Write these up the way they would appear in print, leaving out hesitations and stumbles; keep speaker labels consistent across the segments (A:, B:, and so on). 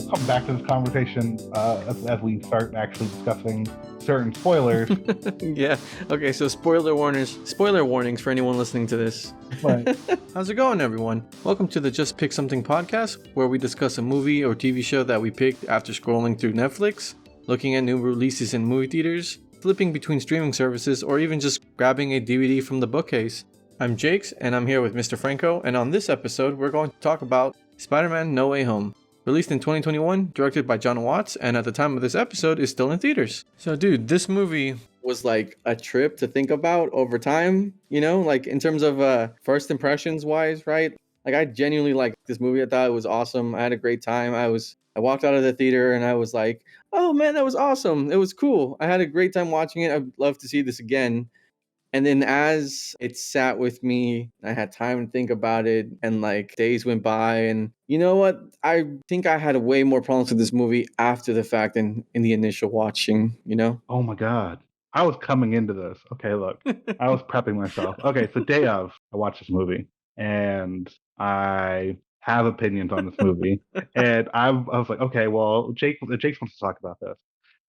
A: come back to this conversation as we start actually discussing certain spoilers.
B: Yeah. Okay, so spoiler warnings for anyone listening to this.
A: But
B: How's it going, everyone? Welcome to the Just Pick Something podcast, where we discuss a movie or TV show that we picked after scrolling through Netflix, looking at new releases in movie theaters, flipping between streaming services, or even just grabbing a DVD from the bookcase. I'm Jakes, and I'm here with Mr. Franco, and on this episode, we're going to talk about Spider-Man No Way Home. Released in 2021, directed by John Watts, and at the time of this episode is still in theaters. So dude, this movie was like a trip to think about over time, you know, like in terms of first impressions wise, right? Like I genuinely liked this movie. I thought it was awesome. I had a great time. I walked out of the theater and I was like, oh man, that was awesome. It was cool. I had a great time watching it. I'd love to see this again. And then as it sat with me, I had time to think about it and like days went by. And you know what? I think I had way more problems with this movie after the fact than in the initial watching, you know?
A: oh my god, I was coming into this. Okay, look, I was prepping myself. Okay, so day of, I watched this movie and I have opinions on this movie, and I was like, okay, well, Jake wants to talk about this.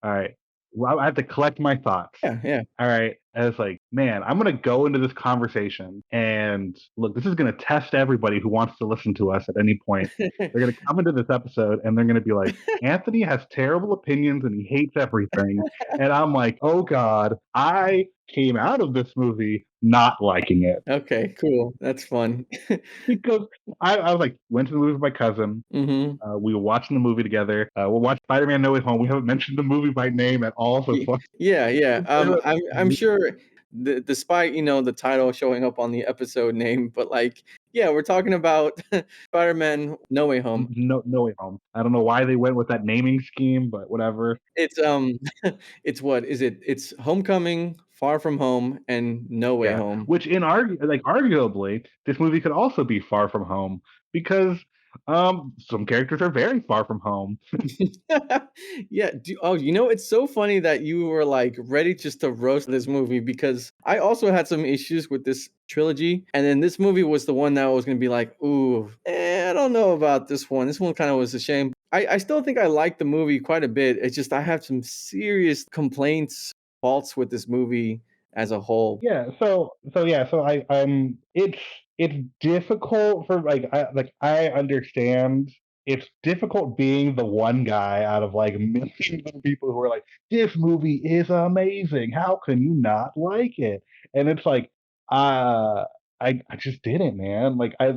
A: All right, well, I have to collect my thoughts.
B: Yeah.
A: All right. And it's like, man, I'm going to go into this conversation and look, this is going to test everybody who wants to listen to us at any point. They're going to come into this episode and they're going to be like, Anthony has terrible opinions and he hates everything. And I'm like, oh God, I came out of this movie not liking it
B: Okay, cool. That's fun.
A: because I was like, went to the movie with my cousin.
B: Mm-hmm.
A: We were watching the movie together. We'll watch Spider-Man No Way Home. We haven't mentioned the movie by name at all so far.
B: Yeah. I'm sure despite, you know, the title showing up on the episode name, but like, yeah, we're talking about Spider-Man No Way Home.
A: No Way Home. I don't know why they went with that naming scheme, but whatever.
B: It's it's what is it? It's Homecoming, Far From Home, and No Way
A: Yeah,
B: Home.
A: which arguably, this movie could also be Far From Home because some characters are very far from home.
B: Yeah. You know, it's so funny that you were like ready just to roast this movie because I also had some issues with this trilogy, and then this movie was the one that was going to be like, ooh, I don't know about this one. This one kind of was a shame. I still think I like the movie quite a bit. It's just I have some serious complaints, faults with this movie as a whole.
A: Yeah, so it's difficult for I understand it's difficult being the one guy out of like millions of people who are like, this movie is amazing. How can you not like it? And it's like, uh I just didn't, man. Like I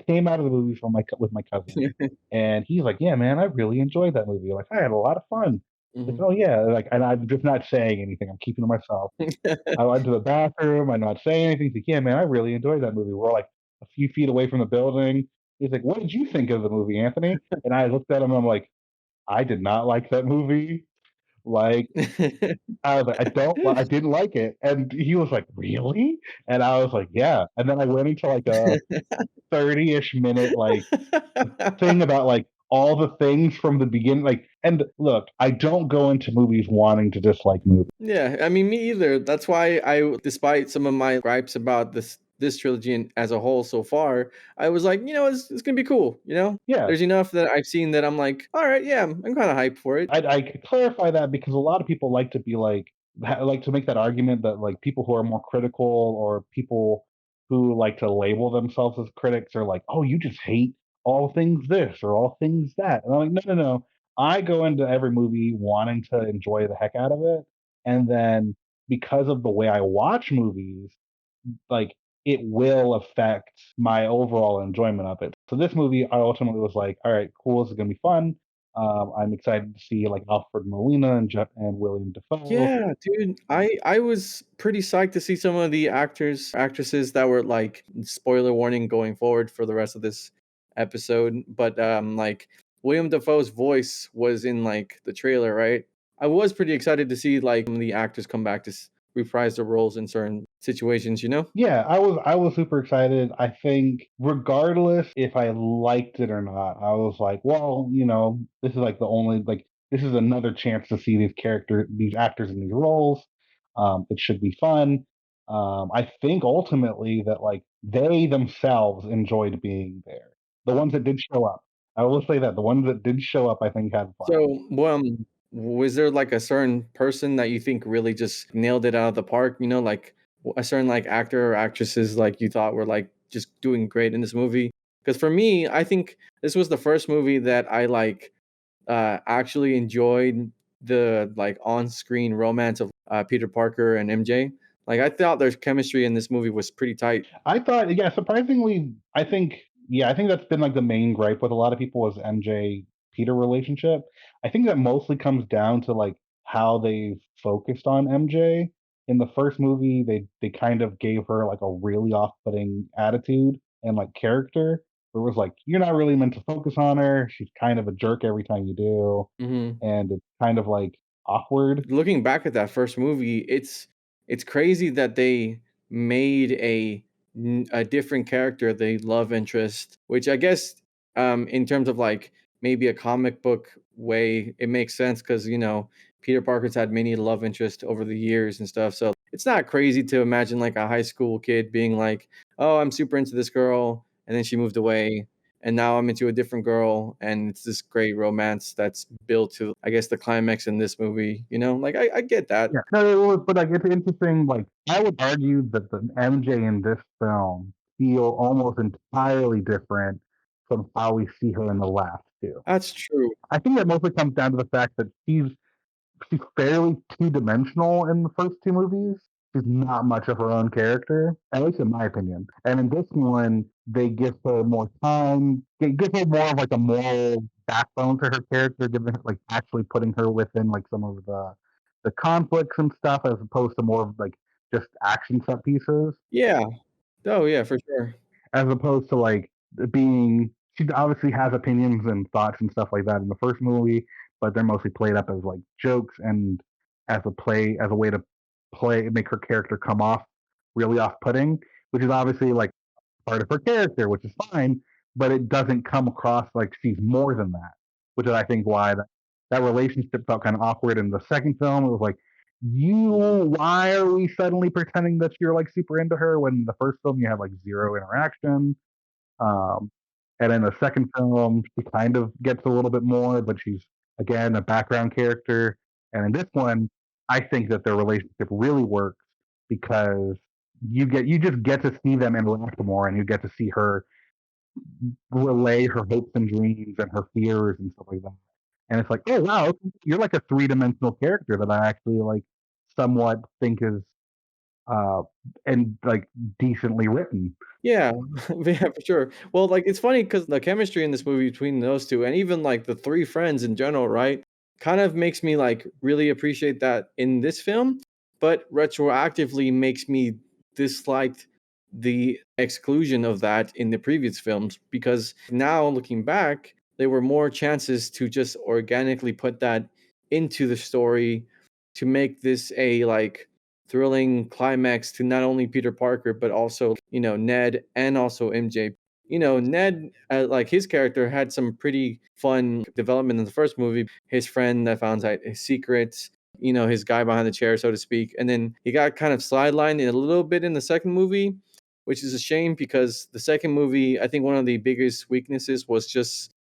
A: came out of the movie with my cousin and he's like, yeah, man, I really enjoyed that movie. Like I had a lot of fun. Like,
B: Mhm.
A: oh yeah, like and I'm just not saying anything. I'm keeping to myself. I went to the bathroom. I'm not saying anything. He's like, yeah, man, I really enjoyed that movie. We're like a few feet away from the building. He's like, what did you think of the movie, Anthony? And I looked at him and I'm like, I did not like that movie. Like, I was like, I didn't like it. And he was like, really? And I was like, yeah. And then I went into like a 30-ish minute like thing about like all the things from the beginning. Like, and look, I don't go into movies wanting to dislike movies.
B: Yeah, I mean, me either. That's why despite some of my gripes about this trilogy as a whole so far, I was like, you know, it's gonna be cool. You know,
A: Yeah,
B: there's enough that I've seen that I'm like, all right, yeah, I'm kind of hyped for it.
A: I could clarify that because a lot of people like to be like like to make that argument that like people who are more critical or people who like to label themselves as critics are like, oh, you just hate all things this or all things that. And I'm like, no, no, no. I go into every movie wanting to enjoy the heck out of it. And then because of the way I watch movies, like it will affect my overall enjoyment of it. So this movie, I ultimately was like, all right, cool, this is gonna be fun. I'm excited to see like Alfred Molina and William Defoe.
B: Yeah, dude, I was pretty psyched to see some of the actresses that were like spoiler warning going forward for the rest of this episode, but like William Dafoe's voice was in like the trailer, right? I was pretty excited to see like some of the actors come back to reprise their roles in certain situations, you know?
A: Yeah, I was super excited. I think regardless if I liked it or not, I was like, well, you know, this is like the only like this is another chance to see these actors in these roles. It should be fun. I think ultimately that like they themselves enjoyed being there. The ones that did show up. I will say that the ones that did show up, I think, had fun.
B: So, was there like a certain person that you think really just nailed it out of the park? You know, like a certain like actor or actresses like you thought were like just doing great in this movie? Because for me, I think this was the first movie that I like actually enjoyed the like on-screen romance of Peter Parker and MJ. Like I thought their chemistry in this movie was pretty tight.
A: I thought, yeah, surprisingly, I think, yeah, I think that's been like the main gripe with a lot of people is MJ Peter relationship. I think that mostly comes down to like how they focused on MJ. In the first movie, they kind of gave her like a really off-putting attitude and like character. Where it was like you're not really meant to focus on her. She's kind of a jerk every time you do,
B: Mhm.
A: and it's kind of like awkward.
B: Looking back at that first movie, it's crazy that they made a different character the love interest, which I guess in terms of like maybe a comic book way, it makes sense because you know Peter Parker's had many love interests over the years and stuff. So it's not crazy to imagine like a high school kid being like, "Oh, I'm super into this girl," and then she moved away, and now I'm into a different girl, and it's this great romance that's built to, I guess, the climax in this movie. You know, like I get that.
A: Yeah, no, it was, but like it's interesting. Like I would argue that the MJ in this film feel almost entirely different from how we see her in the last two.
B: That's true.
A: I think that mostly comes down to the fact that she's fairly two-dimensional in the first two movies. She's not much of her own character, at least in my opinion. And in this one, they give her more time. They give her more of like a moral backbone to her character, giving her like actually putting her within like some of the conflicts and stuff, as opposed to more of like just action set pieces
B: Yeah. Oh yeah, for sure.
A: as opposed to like being she obviously has opinions and thoughts and stuff like that in the first movie, but they're mostly played up as like jokes and as a way to play make her character come off really off putting, which is obviously like part of her character, which is fine, but it doesn't come across like she's more than that, which is I think why that relationship felt kind of awkward in the second film. It was like why are we suddenly pretending that you're like super into her when in the first film you have like zero interaction? Um, and in the second film, she kind of gets a little bit more, but she's again a background character. And in this one, I think that their relationship really works because you just get to see them interact more, and you get to see her relay her hopes and dreams and her fears and stuff like that. And it's like, oh wow, you're like a three-dimensional character that I actually like somewhat think is uh and like decently written.
B: Yeah, yeah, for sure. Well, like it's funny because the chemistry in this movie between those two, and even like the three friends in general, right, kind of makes me like really appreciate that in this film, but retroactively makes me dislike the exclusion of that in the previous films because now looking back, there were more chances to just organically put that into the story to make this a like thrilling climax to not only Peter Parker but also you know Ned and also MJ. You know Ned, like his character had some pretty fun development in the first movie. His friend that found out his secrets, you know, his guy behind the chair, so to speak, and then he got kind of sidelined a little bit in the second movie, which is a shame because the second movie, I think one of the biggest weaknesses was just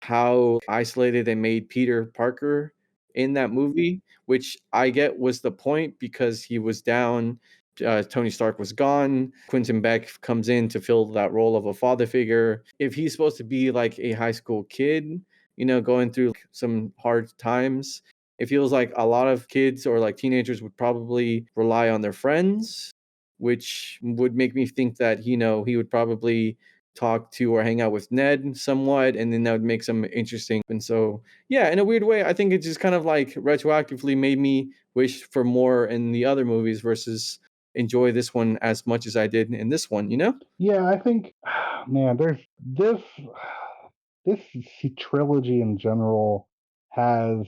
B: how isolated they made Peter Parker in that movie, which I get was the point because he was down. Tony Stark was gone. Quentin Beck comes in to fill that role of a father figure. If he's supposed to be like a high school kid, you know, going through like, some hard times, it feels like a lot of kids or like teenagers would probably rely on their friends, which would make me think that, you know, he would probably talk to or hang out with Ned somewhat, and then that would make some interesting. And so, yeah, in a weird way, I think it just kind of like retroactively made me wish for more in the other movies versus enjoy this one as much as I did in this one, you know?
A: Yeah, I think, man, there's this trilogy in general has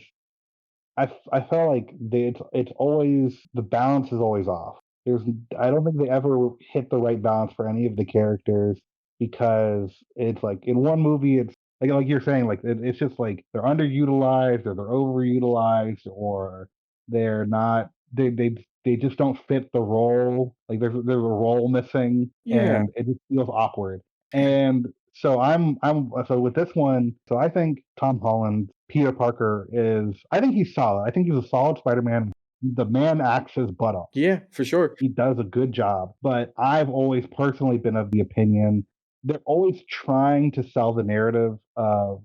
A: I felt like it's always the balance is always off. There's I don't think they ever hit the right balance for any of the characters because it's like in one movie it's like you're saying like it's just like they're underutilized or they're overutilized or they're not they just don't fit the role. Like there's a role missing
B: Yeah.
A: and it just feels awkward. And So with this one, so I think Tom Holland, Peter Parker is, I think he's solid. I think he's a solid Spider-Man. The man acts his butt off.
B: Yeah, for sure.
A: He does a good job. But I've always personally been of the opinion they're always trying to sell the narrative of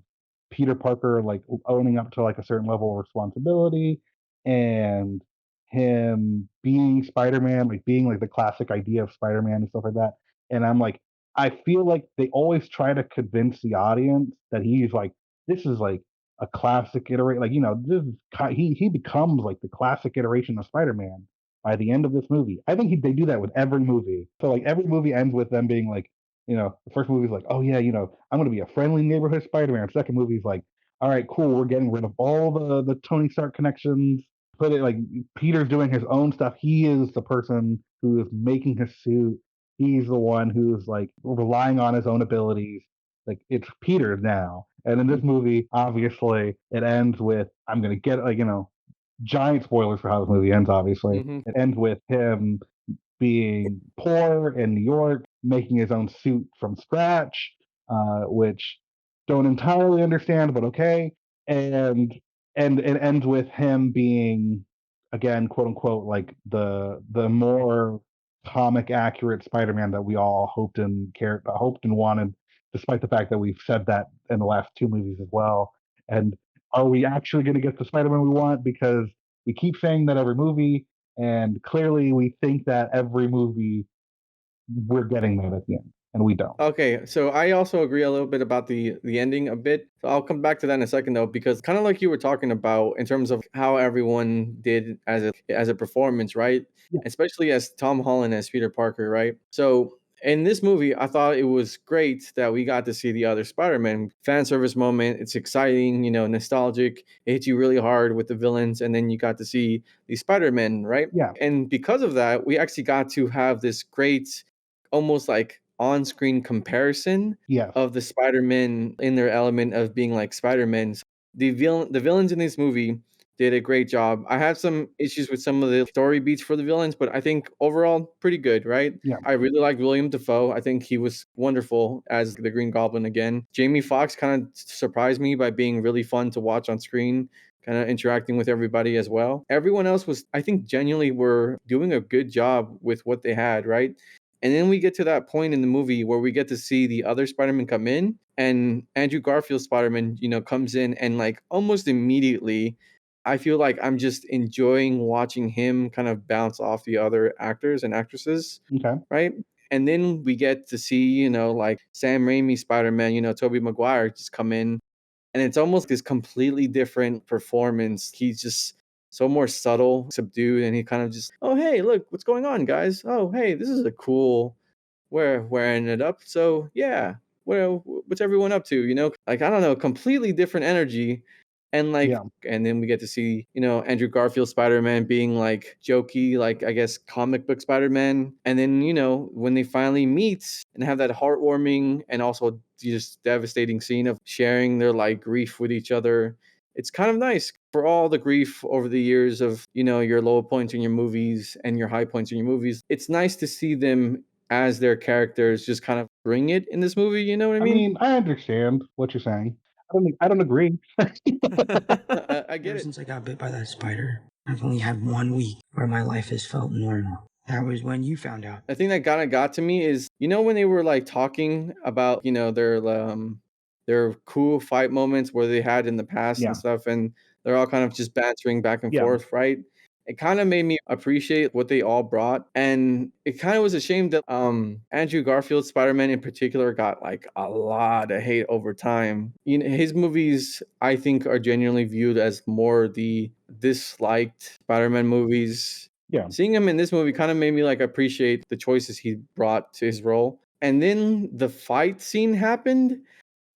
A: Peter Parker like owning up to like a certain level of responsibility and him being Spider-Man, like being like the classic idea of Spider-Man and stuff like that. And I'm like, I feel like they always try to convince the audience that he's like, this is like a classic iteration. Like, this is he becomes like the classic iteration of Spider-Man by the end of this movie. I think they do that with every movie. So like every movie ends with them being like, the first movie's like, oh yeah, I'm gonna be a friendly neighborhood Spider-Man. Second movie's like, all right, cool, we're getting rid of all the Tony Stark connections. Put it like Peter's doing his own stuff. He is the person who is making his suit. He's the one who's like relying on his own abilities. Like it's Peter now. And in this movie, obviously, it ends with I'm gonna get like, giant spoilers for how this movie ends, obviously.
B: Hmm.
A: It ends with him being poor in New York, making his own suit from scratch, which don't entirely understand, but okay. And it ends with him being, again, quote unquote, like the more comic accurate Spider-Man that we all hoped and wanted, despite the fact that we've said that in the last two movies as well. And are we actually going to get the Spider-Man we want? Because we keep saying that every movie, and clearly we think that every movie we're getting that at the end, and we don't.
B: Okay, so I also agree a little bit about the ending a bit. So I'll come back to that in a second though, because kind of like you were talking about in terms of how everyone did as a performance, right?
A: Yeah,
B: Especially as Tom Holland as Peter Parker, right? So in this movie, I thought it was great that we got to see the other Spider-Man fan service moment. It's exciting, nostalgic. It hits you really hard with the villains, and then you got to see the Spider-Man, right?
A: yeah,
B: And because of that, we actually got to have this great almost like on-screen comparison
A: yes,
B: of the Spider-Man in their element of being like Spider-Man. The villains in this movie did a great job. I had some issues with some of the story beats for the villains, but I think overall pretty good, right?
A: yeah.
B: I really liked William Defoe. I think he was wonderful as the Green Goblin again. Jamie Foxx kind of surprised me by being really fun to watch on screen, kind of interacting with everybody as well. Everyone else was, I think, genuinely were doing a good job with what they had, right? And then we get to that point in the movie where we get to see the other Spider-Man come in, and Andrew Garfield's Spider-Man, comes in, and like almost immediately, I feel like I'm just enjoying watching him kind of bounce off the other actors and actresses,
A: Okay.
B: right? And then we get to see, like Sam Raimi Spider-Man, Tobey Maguire just come in, and it's almost this completely different performance. He's just so more subtle, subdued, and he kind of just, oh hey, look, what's going on, guys? Oh hey, this is a cool where I ended up. So yeah, what's everyone up to? Like I don't know, completely different energy, and like,
A: Yeah,
B: and then we get to see Andrew Garfield Spider Man being like jokey, like I guess comic book Spider Man, and then when they finally meet and have that heartwarming and also just devastating scene of sharing their like grief with each other. It's kind of nice for all the grief over the years of your low points in your movies and your high points in your movies. It's nice to see them as their characters just kind of bring it in this movie, you know what I
A: I
B: mean?
A: mean, I understand what you're saying. I don't agree.
B: I get
C: Ever
B: it.
C: since I got bit by that spider, I've only had 1 week where my life has felt normal. That was when you found out.
B: The thing that kind of got to me is, when they were like talking about, their cool fight moments where they had in the past and
A: Yeah,
B: stuff, and they're all kind of just bantering back and
A: yeah,
B: forth, right? It kind of made me appreciate what they all brought, and it kind of was a shame that Andrew Garfield's Spider-Man in particular got like a lot of hate over time. His movies I think are genuinely viewed as more the disliked Spider-Man movies.
A: yeah,
B: Seeing him in this movie kind of made me like appreciate the choices he brought to his role. And then the fight scene happened,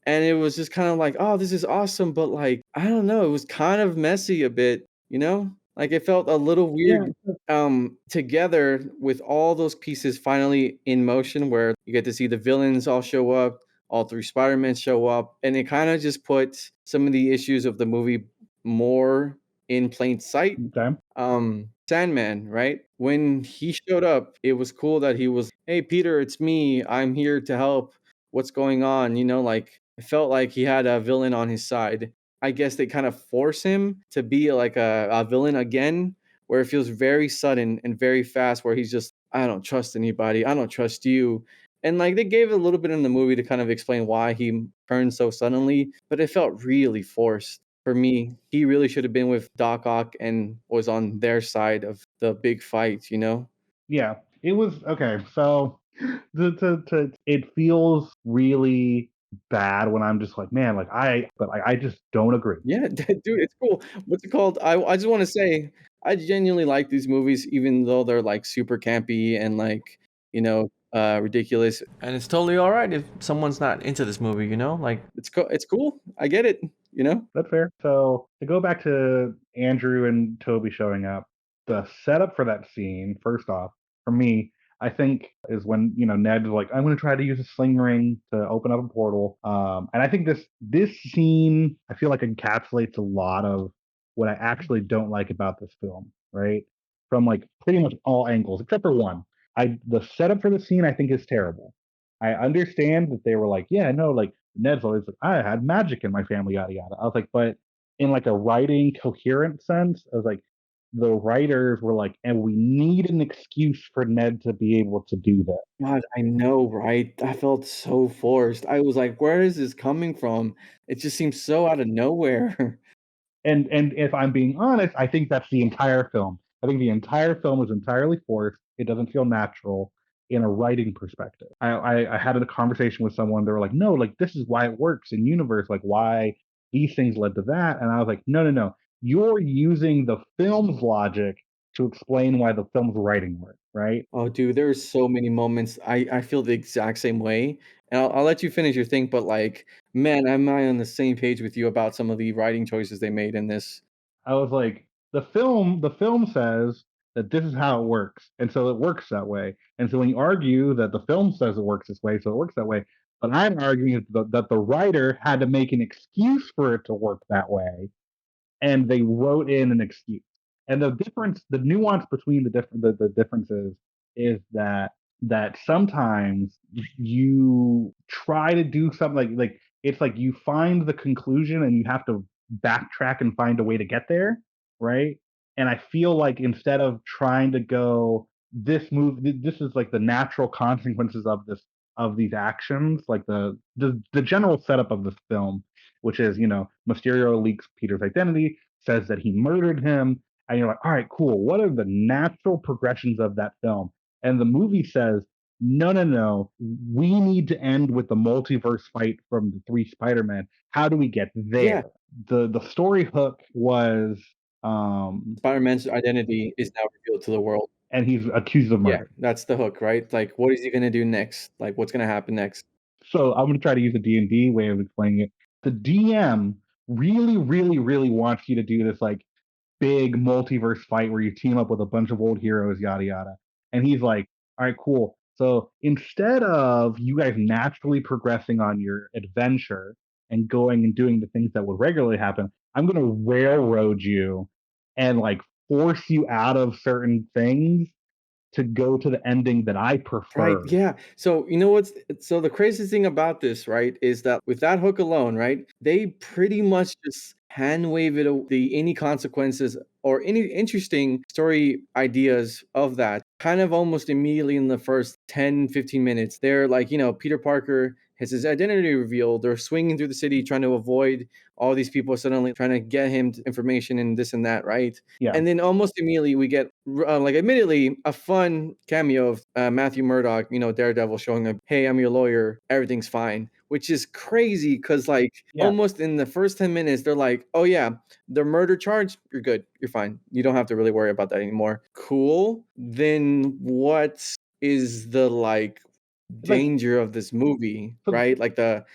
B: and it was just kind of like, oh, this is awesome, but like, I don't know, it was kind of messy a bit, you know? Like it felt a little
A: yeah,
B: weird together with all those pieces finally in motion where you get to see the villains all show up, all three Spider-Men show up, and it kind of just put some of the issues of the movie more in plain sight.
A: okay.
B: Sandman, right? When he showed up, it was cool that he was, hey Peter, it's me. I'm here to help. what's going on, like it felt like he had a villain on his side. I guess they kind of force him to be like a villain again, where it feels very sudden and very fast, where he's just, I don't trust anybody, I don't trust you. And like they gave a little bit in the movie to kind of explain why he turned so suddenly, but it felt really forced for me. He really should have been with Doc Ock and was on their side of the big fight.
A: Yeah, it was okay. So it feels really bad when I'm just like, man, like I just don't agree.
B: Yeah, dude, it's cool. What's it called? I just wanna say, I genuinely like these movies even though they're, like, super campy and, like, ridiculous. And it's totally alright if someone's not into this movie. Like, it's cool. I get it.
A: That's fair. So to go back to Andrew and Toby showing up, the setup for that scene, first off, for me, I think is when Ned's like, I'm going to try to use a sling ring to open up a portal. And I think this scene, I feel like encapsulates a lot of what I actually don't like about this film, right? From like pretty much all angles, except for one. The setup for the scene I think is terrible. I understand that they were like, yeah, no, like Ned's always like, I had magic in my family, yada yada. I was like, but in like a writing coherent sense, I was like, the writers were like, and we need an excuse for Ned to be able to do that.
B: God, I know, right? I felt so forced. I was like, "Where is this coming from?" It just seems so out of nowhere.
A: And if I'm being honest, I think that's the entire film. I think the entire film is entirely forced. It doesn't feel natural in a writing perspective. I had a conversation with someone. They were like, "No, like this is why it works in universe. Like why these things led to that." And I was like, "No, no, no. You're using the film's logic to explain why the film's writing worked, right?"
B: Oh, dude, there are so many moments. I feel the exact same way, and I'll let you finish your thing, but, like, man, am I on the same page with you about some of the writing choices they made in this.
A: I was like, the film says that this is how it works, and so it works that way. And so when you argue that the film says it works this way, so it works that way, but I'm arguing that the writer had to make an excuse for it to work that way, and they wrote in an excuse. And the nuance between the differences is that sometimes you try to do something like it's like you find the conclusion and you have to backtrack and find a way to get there, right? And I feel like instead of trying to go this is like the natural consequences of these actions, like the general setup of this film, which is, Mysterio leaks Peter's identity, says that he murdered him, and you're like, all right, cool. What are the natural progressions of that film? And the movie says, no, no, no. We need to end with the multiverse fight from the three Spider-Man. How do we get
B: Yeah,
A: there? The story hook was, um,
B: Spider-Man's identity is now revealed to the world.
A: and he's accused of
B: Yeah,
A: murder.
B: that's the hook, right? Like, what is he gonna do next? Like, what's gonna happen next?
A: So I'm going to try to use a D&D way of explaining it. The DM really, really, really wants you to do this like big multiverse fight where you team up with a bunch of old heroes, yada yada. And he's like, all right, cool. So instead of you guys naturally progressing on your adventure and going and doing the things that would regularly happen, I'm gonna railroad you and like force you out of certain things to go to the ending that I
B: Right,
A: prefer.
B: yeah. So, you know what's so the craziest thing about this, right, is that with that hook alone, right, they pretty much just hand wave it the any consequences or any interesting story ideas of that kind of almost immediately in the first 10, 15 minutes. They're like, Peter Parker has his identity revealed. They're swinging through the city trying to avoid all these people suddenly trying to get him information and this and that, right?
A: Yeah.
B: And then almost immediately we get, like, admittedly, a fun cameo of Matthew Murdock, Daredevil, showing up, "Hey, I'm your lawyer. Everything's fine," which is crazy because, like,
A: Yeah.
B: almost in the first 10 minutes, they're like, "Oh, yeah, the murder charge, you're good. You're fine. You don't have to really worry about that anymore." Cool. Then what is the, like,
A: Like
B: danger of this movie,
A: so
B: right? Like,
A: the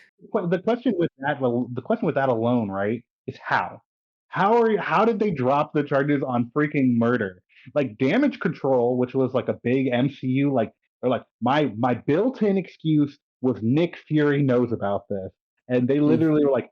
A: question with that alone, right, is how. How did they drop the charges on freaking murder? Like damage control, which was like a big MCU, like they're like my built-in excuse was Nick Fury knows about this, and they
B: mm,
A: literally were like,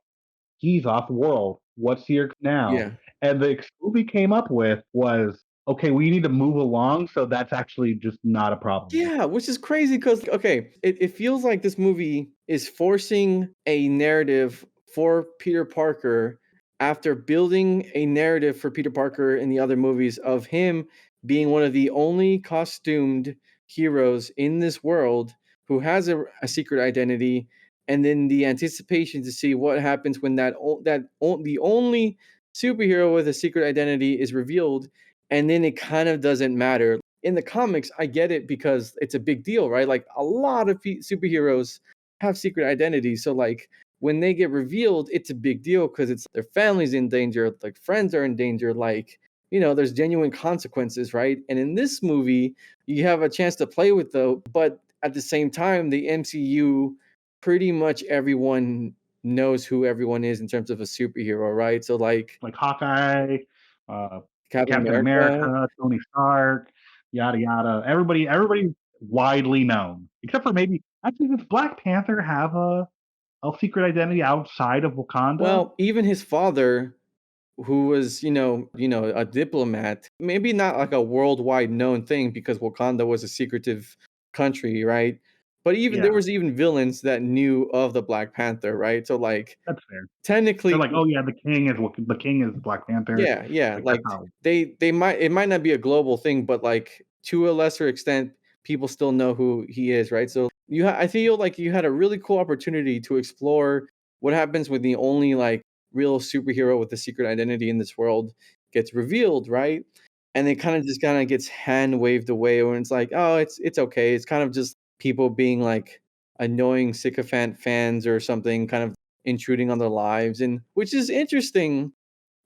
A: he's off world. What's here now?
B: yeah.
A: And the excuse we came up with was, okay, we need to move along, so that's actually just not a problem.
B: Yeah, which is crazy because, okay, it feels like this movie is forcing a narrative for Peter Parker after building a narrative for Peter Parker in the other movies of him being one of the only costumed heroes in this world who has a secret identity, and then the anticipation to see what happens when the only superhero with a secret identity is revealed, and then it kind of doesn't matter. In the comics, I get it because it's a big deal, right? Like a lot of superheroes have secret identities, so like when they get revealed, it's a big deal because it's their family's in danger, like friends are in danger, like there's genuine consequences, right? And in this movie, you have a chance to play with though, but at the same time, the MCU, pretty much everyone knows who everyone is in terms of a superhero, right? So like
A: Like Hawkeye, uh,
B: Captain
A: Captain
B: America.
A: America, Tony Stark, yada yada. Everybody's widely known, except for maybe actually does Black Panther have a secret identity outside of Wakanda?
B: Well, even his father, who was, a diplomat, maybe not like a worldwide known thing because Wakanda was a secretive country, right? But even there
A: Yeah,
B: was even villains that knew of the Black Panther, right? So like
A: that's fair. They're
B: technically,
A: like, oh yeah, the king is Black Panther.
B: yeah, yeah,
A: Like that's
B: like
A: how.
B: they might it might not be a global thing, but like to a lesser extent, people still know who he is, right? So I feel like you had a really cool opportunity to explore what happens when the only like real superhero with a secret identity in this world gets revealed, right? And it kind of gets hand waved away when it's like, oh, it's okay. It's kind of just people being like annoying sycophant fans or something, kind of intruding on their lives, and which is interesting,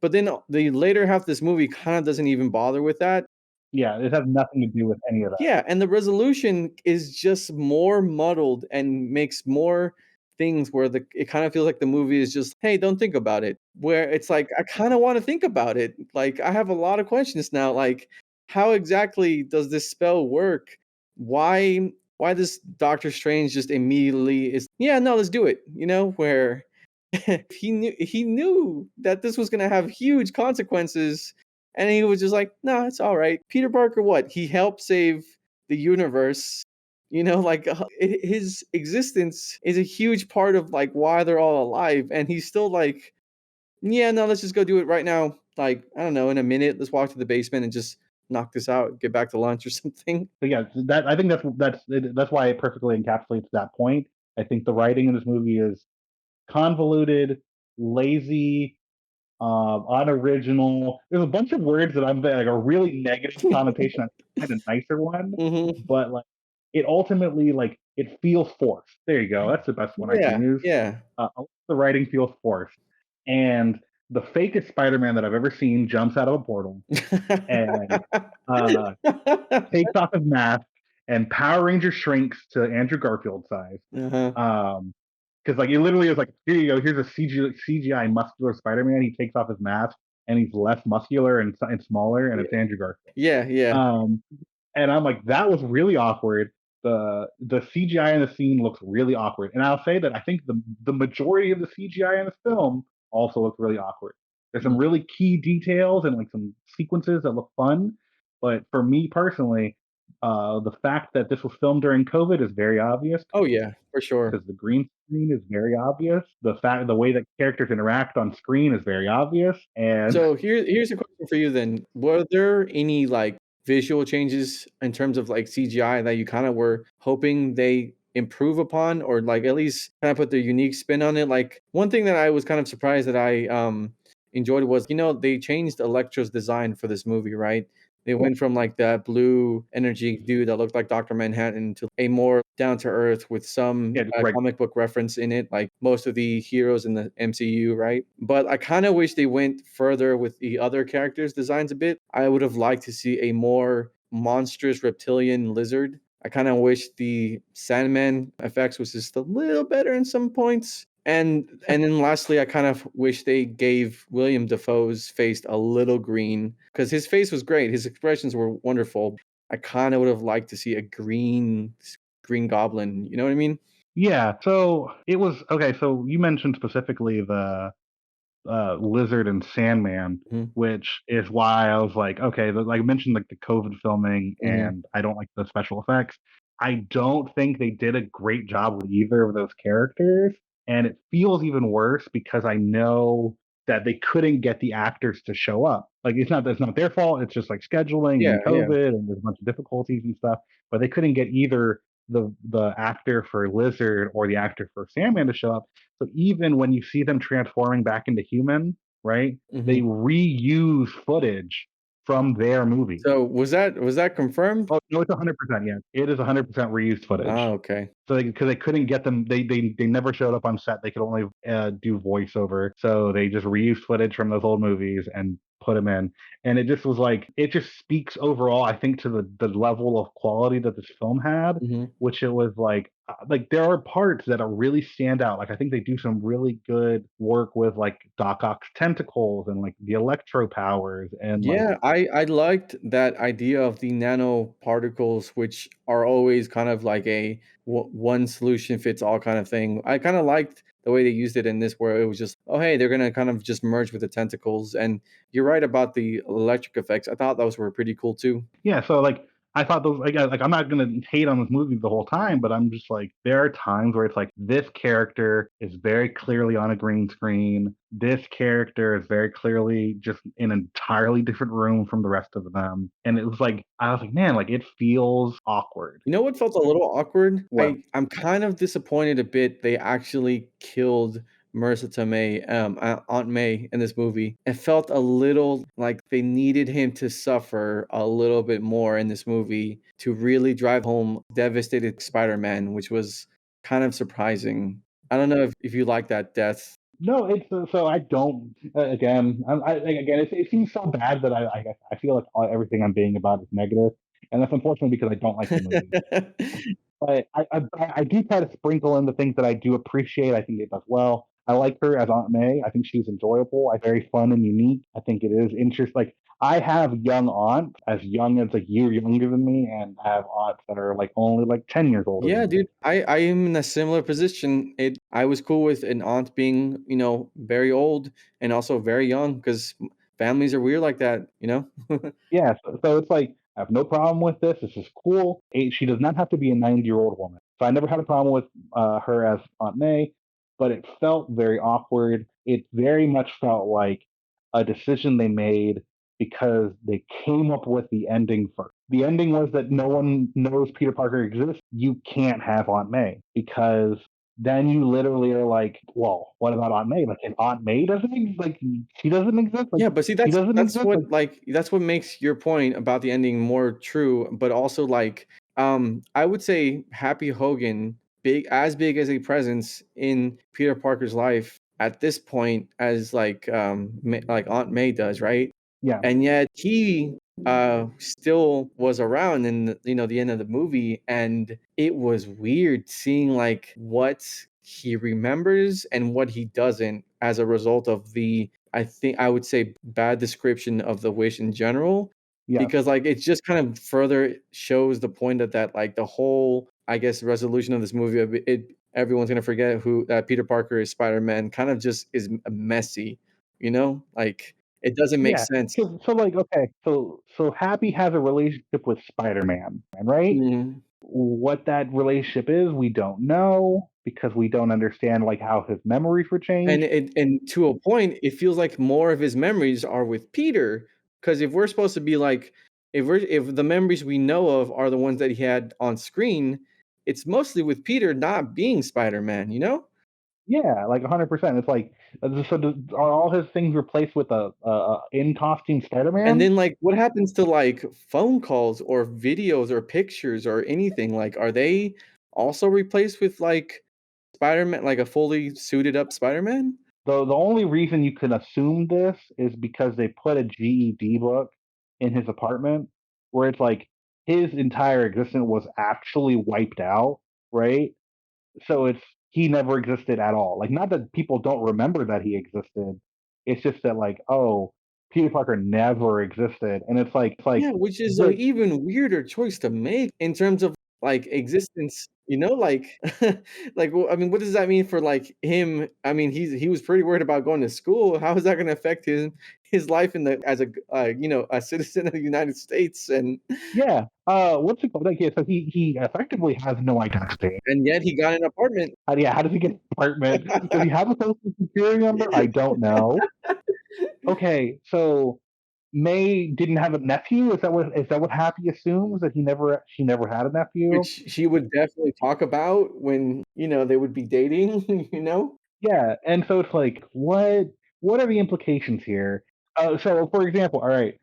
B: but then the later half of this movie kind of doesn't even bother with that.
A: Yeah, it has nothing to do with any of that.
B: Yeah, and the resolution is just more muddled and makes more things where it kind of feels like the movie is just, hey, don't think about it. Where it's like, I kind of want to think about it. Like, I have a lot of questions now. Like, how exactly does this spell work? Why this Doctor Strange just immediately is, yeah, no, let's do it. Where he knew that this was gonna have huge consequences, and he was just like, "No, it's all right." Peter Parker, what? He helped save the universe. Like his existence is a huge part of like why they're all alive, and he's still like, "Yeah, no, let's just go do it right now." Like I don't know, in a minute, let's walk to the basement and just knock this out, get back to lunch or something.
A: But yeah, that I think that's why it perfectly encapsulates that point. I think the writing in this movie is convoluted, lazy, unoriginal. There's a bunch of words that I'm like a really negative connotation. I had a nicer one,
B: Hmm.
A: but like it ultimately like it feels forced. There you go. That's the best one I can
B: Yeah,
A: use.
B: yeah.
A: The writing feels forced, and the fakest Spider-Man that I've ever seen jumps out of a portal and uh, takes off his mask, and Power Ranger shrinks to Andrew Garfield size.
B: Uh-huh.
A: Because like it literally is like, here you go, here's a CGI muscular Spider-Man. He takes off his mask and he's less muscular and smaller, and it's Andrew Garfield.
B: Yeah, yeah.
A: Um, and I'm like, that was really awkward. The CGI in the scene looks really awkward, and I'll say that I think the majority of the CGI in this film also looks really awkward. There's some really key details and like some sequences that look fun, but for me personally, the fact that this was filmed during COVID is very obvious
B: Oh, yeah, for sure.
A: because the green screen is very obvious. The way that characters interact on screen is very obvious, and
B: So here's a question for you then. Were there any like visual changes in terms of like CGI that you kind of were hoping they improve upon, or like at least kind of put their unique spin on it? Like one thing that I was kind of surprised that I enjoyed was, they changed Electro's design for this movie, right? They went from like that blue energy dude that looked like Dr. Manhattan to a more down to earth with some
A: yeah, just right.
B: comic book reference in it, like most of the heroes in the MCU, right? But I kind of wish they went further with the other characters' designs a bit. I would have liked to see a more monstrous reptilian lizard. I kind of wish the Sandman effects was just a little better in some points. And then lastly, I kind of wish they gave William Defoe's face a little green because his face was great. His expressions were wonderful. I kind of would have liked to see a green goblin. You know what I mean?
A: Yeah, so it was okay. So you mentioned specifically the Lizard and Sandman,
B: Mhm,
A: which is why I was like, okay, like I mentioned like the COVID filming,
B: mhm.
A: and I don't like the special effects. I don't think they did a great job with either of those characters, and it feels even worse because I know that they couldn't get the actors to show up. Like, it's not their fault, it's just, like, scheduling
B: Yeah,
A: and
B: yeah.
A: COVID, and there's a bunch of difficulties and stuff, but they couldn't get either the actor for Lizard or the actor for Sandman to show up, so even when you see them transforming back into human, right, they
B: Mhm.
A: reuse footage from their movie.
B: So was that confirmed?
A: Oh, no, it's 100%, yeah. It is 100% reused
B: Ah,
A: footage.
B: okay.
A: So because they couldn't get them, they never showed up on set. They could only do voiceover, so they just reused footage from those old movies and put them in. And it just was like it just speaks overall, I think, to the level of quality that this film had,
B: Mhm.
A: which it was like there are parts that are really stand out. Like I think they do some really good work with like Doc Ock's tentacles and like the electro powers and like
B: Yeah, I liked that idea of the nanoparticles, which are always kind of like a one solution fits all kind of thing. I kind of liked the way they used it in this, where it was just, oh hey, they're gonna kind of just merge with the tentacles. And you're right about the electric effects. I thought those were pretty cool too.
A: yeah, so like I thought those like I'm not gonna hate on this movie the whole time, but I'm just like there are times where it's like this character is very clearly on a green screen. This character is very clearly just in an entirely different room from the rest of them. And it was like I was like, man, like it feels awkward.
B: You know what felt a little awkward?
A: What?
B: I'm kind of disappointed a bit they actually killed Marissa Tomei, Aunt May in this movie. It felt a little like they needed him to suffer a little bit more in this movie to really drive home devastated Spider-Man, which was kind of surprising. I don't know if you like that death.
A: No, it's so I don't. Again, again, it seems so bad that I feel like everything I'm being about is negative, and that's unfortunate because I don't like the movie. But I do try to sprinkle in the things that I do appreciate. I think it does well. I like her as Aunt May. I think she's enjoyable. I very fun and unique. I think it is interesting. Like I have young aunts as young as a year younger than me, and I have aunts that are like only like 10 years older
B: Yeah,
A: than me.
B: dude, I am in a similar position. I was cool with an aunt being, very old and also very young because families are weird like that, you know?
A: Yeah, so it's like I have no problem with this. This is cool. She does not have to be a 90-year-old woman. So I never had a problem with her as Aunt May, but it felt very awkward. It very much felt like a decision they made because they came up with the ending first. The ending was that no one knows Peter Parker exists. You can't have Aunt May because then you literally are like, well, what about Aunt May? Like, if Aunt May doesn't exist, like she doesn't exist, like
B: Yeah, but see,
A: she doesn't
B: that's
A: exist,
B: what
A: like
B: that's what makes your point about the ending more true, but also like I would say Happy Hogan big as a presence in Peter Parker's life at this point as like Aunt May does, right?
A: yeah.
B: And yet he still was around in the end of the movie, and it was weird seeing like what he remembers and what he doesn't as a result of the I think I would say bad description of the wish in general,
A: Yes.
B: because like it just kind of further shows the point of that like the whole I guess resolution of this movie of everyone's gonna forget who that Peter Parker is Spider-Man kind of just is messy, like it doesn't make
A: Yeah.
B: sense.
A: So like, okay, so Happy has a relationship with Spider-Man, right?
B: Mhm.
A: What that relationship is, we don't know because we don't understand like how his memories were
B: And
A: changed.
B: to a point, it feels like more of his memories are with Peter, because if we're supposed to be like, if the memories we know of are the ones that he had on screen, it's mostly with Peter not being Spider-Man, you know?
A: Yeah, like 100%. It's like, are all his things replaced with a in costume
B: And
A: Spider-Man?
B: then like what happens to like phone calls or videos or pictures or anything? Like, are they also replaced with like Spider-Man, like a fully suited up Spider-Man?
A: The only reason you can assume this is because they put a GED book in his apartment where it's like his entire existence was actually wiped out, right? So it's he never existed at all. Like not that people don't remember that he existed. It's just that like, oh, Peter Parker never existed. And it's like
B: Yeah, which is an
A: the
B: even weirder choice to make in terms of like existence, like like I mean, what does that mean for like him? I mean, he was pretty worried about going to school. How is that going to affect his life in the as a a citizen of the United States?
A: Yeah. What's it called? Like, yeah, so he effectively has no identity.
B: And yet he got an apartment.
A: Yeah, how does he get an apartment? Does he have a social security number? I don't know. Okay, so May didn't have a nephew. Is that what Happy assumes, that she never had a nephew?
B: Which she would definitely talk about when, they would be dating, you know?
A: Yeah, and so it's like, what are the implications here? So for example, all right,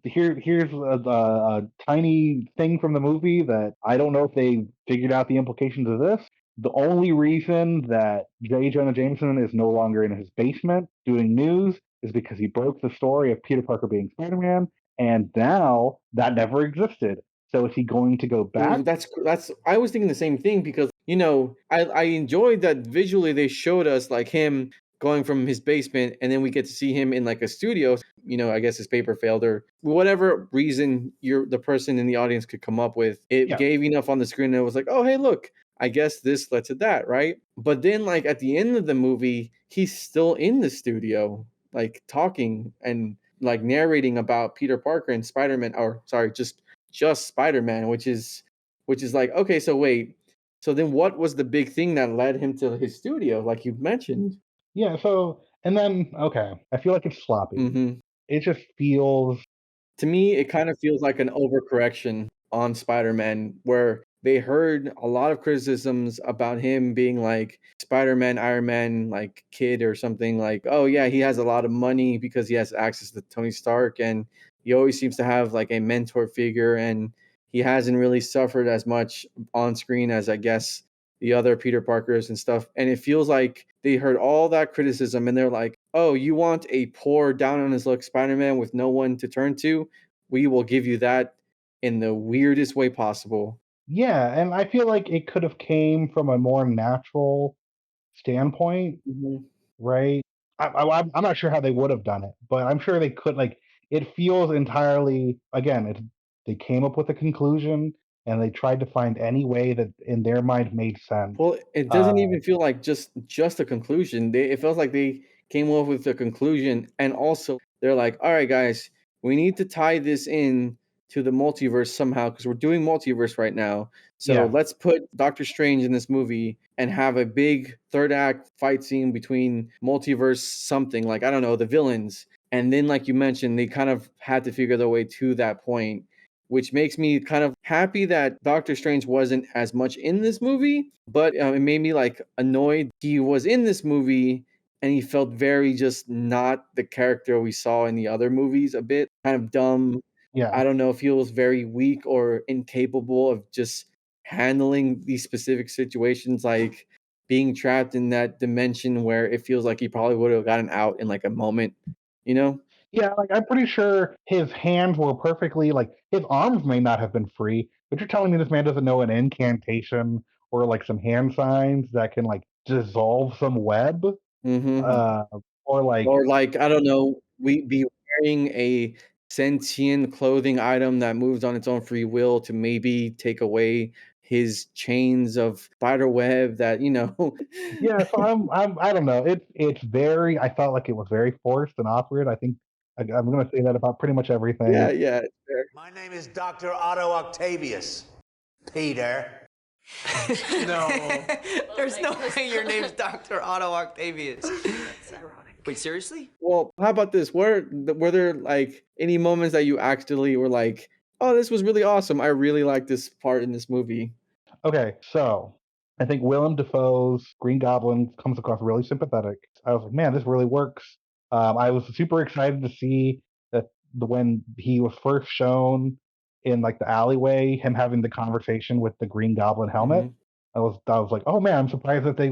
A: here's a tiny thing from the movie that I don't know if they figured out the implications of this. The only reason that J. Jonah Jameson is no longer in his basement doing news is because he broke the story of Peter Parker being Spider-Man, and now that never existed. So is he going to go back?
B: Ooh, that's I was thinking the same thing because, I enjoyed that visually they showed us like him going from his basement and then we get to see him in like a studio. I guess his paper failed or whatever reason the person in the audience could come up with. It
A: Yeah,
B: gave enough on the screen and it was like, oh hey, look, I guess this led to that, right? But then like at the end of the movie, he's still in the studio, like talking and like narrating about Peter Parker and Spider-Man, or sorry, just Spider-Man, which is like, okay, so wait. So then what was the big thing that led him to his studio, like you mentioned?
A: yeah. So and then okay, I feel like it's sloppy.
B: Mhm.
A: It just feels
B: To me, it kind of feels like an overcorrection on Spider-Man, where they heard a lot of criticisms about him being like Spider-Man, Iron Man, like kid or something like, oh yeah, he has a lot of money because he has access to Tony Stark and he always seems to have like a mentor figure and he hasn't really suffered as much on screen as I guess the other Peter Parkers and stuff. And it feels like they heard all that criticism and they're like, oh, you want a poor, down on his luck Spider Man with no one to turn to? We will give you that in the weirdest way possible.
A: yeah, and I feel like it could have came from a more natural standpoint,
B: Mhm.
A: right? I'm not sure how they would have done it, but I'm sure they could. Like, it feels entirely, again, they came up with a conclusion and they tried to find any way that in their mind made sense.
B: Well, it
A: Uh,
B: doesn't even feel like just a conclusion. It feels like they came up with a conclusion, and also they're like, "All right, guys, we need to tie this in to the multiverse somehow because we're doing multiverse right now. So
A: yeah,
B: let's put Doctor Strange in this movie and have a big third act fight scene between multiverse something like I don't know the villains." And then, like you mentioned, they kind of had to figure their way to that point, which makes me kind of happy that Doctor Strange wasn't as much in this movie, but it made me like annoyed he was in this movie and he felt very just not the character we saw in the other movies a bit kind of dumb.
A: yeah.
B: I don't know if he was very weak or incapable of just handling these specific situations like being trapped in that dimension where it feels like he probably would have gotten out in like a moment, you know?
A: Yeah, like, I'm pretty sure his hands were perfectly like, his arms may not have been free, but you're telling me this man doesn't know an incantation or, like, some hand signs that can, like, dissolve some web?
B: Mhm.
A: Uh, or, like,
B: Or like, I don't know, we be wearing a sentient clothing item that moves on its own free will to maybe take away his chains of spider web that,
A: yeah, so I don't know, it's very, I felt like it was very forced and awkward. I think I'm gonna say that about pretty much
B: Yeah,
A: everything.
B: yeah, it's fair.
D: My name is Dr. Otto Octavius. Peter.
E: No. There's no way your name's Dr. Otto Octavius. That's ironic. Wait, seriously?
B: Well, how about this? Were there, like, any moments that you actually were like, "Oh, this was really awesome. I really like this part in this movie."
A: Okay, so I think Willem Dafoe's Green Goblin comes across really sympathetic. I was like, man, this really works. I was super excited to see that when he was first shown in like the alleyway, him having the conversation with the Green Goblin helmet.
B: Mhm.
A: I was like, oh man, I'm surprised that they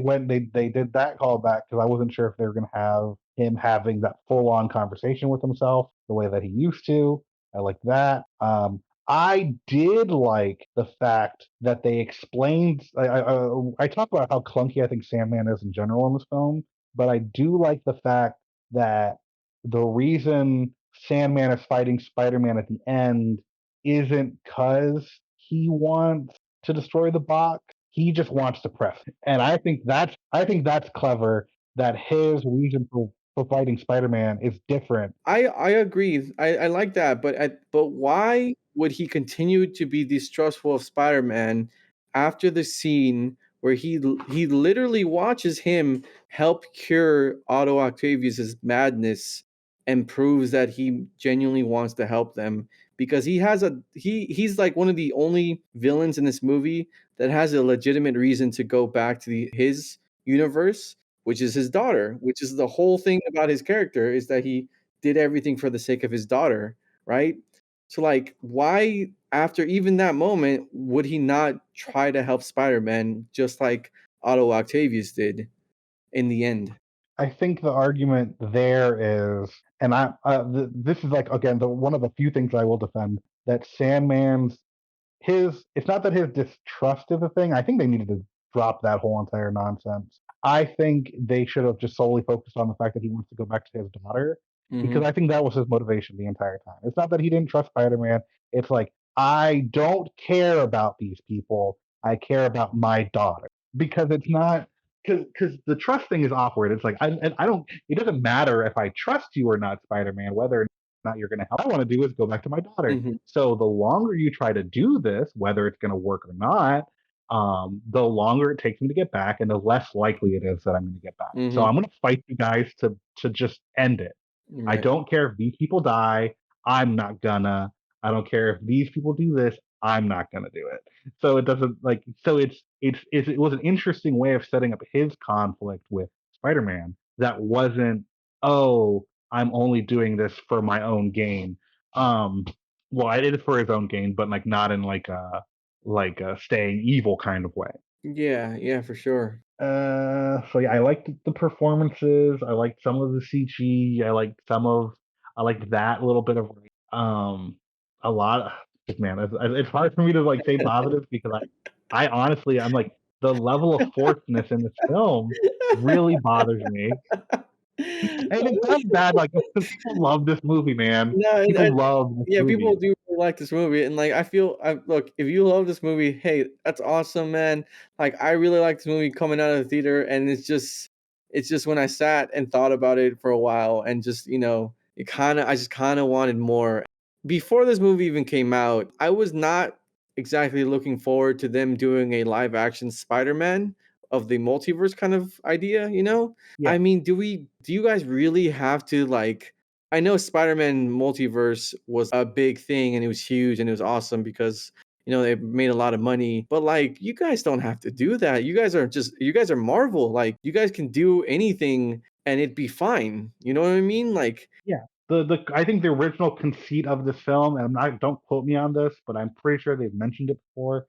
A: did that callback because I wasn't sure if they were gonna have him having that full on conversation with himself the way that he used to. I like that. I did like the fact that they explained. I talk about how clunky I think Sandman is in general in this film, but I do like the fact that the reason Sandman is fighting Spider-Man at the end isn't because he wants to destroy the box. He just wants to press it. And I think that's clever that his reason for fighting Spider-Man is different.
B: I agree. I like that, but why would he continue to be distrustful of Spider-Man after the scene where he literally watches him help cure Otto Octavius's madness and proves that he genuinely wants to help them because he's like one of the only villains in this movie that has a legitimate reason to go back to his universe, which is his daughter, which is the whole thing about his character is that he did everything for the sake of his daughter, right? So like why after even that moment would he not try to help Spider-Man just like Otto Octavius did in the end?
A: I think the argument there is, and this is like again one of the few things I will defend that Sandman's his. It's not that his distrust is a thing. I think they needed to drop that whole entire nonsense. I think they should have just solely focused on the fact that he wants to go back to his daughter because
B: Mhm.
A: I think that was his motivation the entire time. It's not that he didn't trust Spider-Man. It's like I don't care about these people. I care about my daughter because it's not because the trust thing is awkward. It's like I don't. It doesn't matter if I trust you or not, Spider-Man. Whether or not you're going to help. All I want to do is go back to my daughter.
B: Mhm.
A: So the longer you try to do this, whether it's going to work or not, the longer it takes me to get back, and the less likely it is that I'm going to get back. So
B: Mhm.
A: I'm going to fight you guys to just end it. I
B: Right.
A: don't care if these people die. I'm not gonna. I don't care if these people do this. I'm not gonna do it. So it doesn't like. So it was an interesting way of setting up his conflict with Spider-Man. That wasn't. Oh, I'm only doing this for my own gain. Um, well, it is for his own gain, but like not in like a staying evil kind of way.
B: Yeah, yeah, for sure.
A: So yeah, I liked the performances. I liked some of the CG. I liked that little bit of um a lot. Man, it's hard for me to like say positives because I honestly I'm like the level of forcedness in this film really bothers me, and it sounds bad like because people love this movie, man.
B: No,
A: People love this
B: yeah, people
A: movie.
B: do really like this movie, and like look, if you love this movie, hey, that's awesome, man. Like I really like this movie coming out of the theater, and it's just when I sat and thought about it for a while, and just I just kind of wanted more. Before this movie even came out, I was not exactly looking forward to them doing a live action Spider-Man of the multiverse kind of idea, you know? I
A: Yeah,
B: mean, do you guys really have to like I know Spider-Man Multiverse was a big thing and it was huge and it was awesome because they made a lot of money. But like you guys don't have to do that. You guys are Marvel. Like you guys can do anything and it'd be fine. You know what I mean? Like
A: yeah. The I think the original conceit of this film, and don't quote me on this, but I'm pretty sure they've mentioned it before.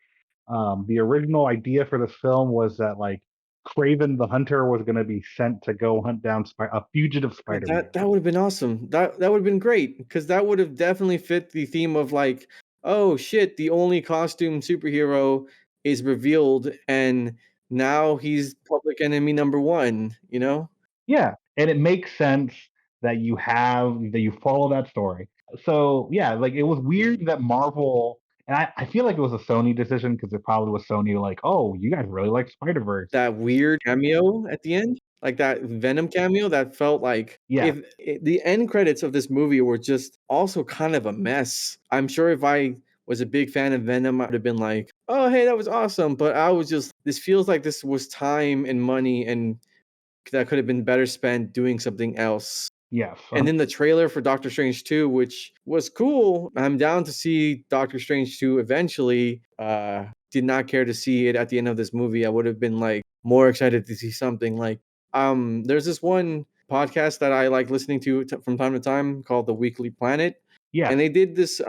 A: The original idea for this film was that like Craven the Hunter was going to be sent to go hunt down a fugitive Spider-Man.
B: that would have been awesome. That would have been great because that would have definitely fit the theme of like, oh shit, the only costume superhero is revealed and now he's public enemy number one, you know?
A: Yeah, and it makes sense that you follow that story. So yeah, like it was weird that Marvel, and I feel like it was a Sony decision because it probably was Sony like, oh, you guys really like Spider Verse.
B: That weird cameo at the end, like that Venom cameo that felt like
A: Yeah,
B: if the end credits of this movie were just also kind of a mess. I'm sure if I was a big fan of Venom, I would have been like, "Oh, hey, that was awesome." But I was just this feels like this was time and money and that could have been better spent doing something else.
A: yes,
B: And then the trailer for Doctor Strange 2, which was cool. I'm down to see Doctor Strange 2 eventually. Did not care to see it at the end of this movie. I would have been like more excited to see something like there's this one podcast that I like listening to from time to time called The Weekly Planet.
A: yes,
B: And they did this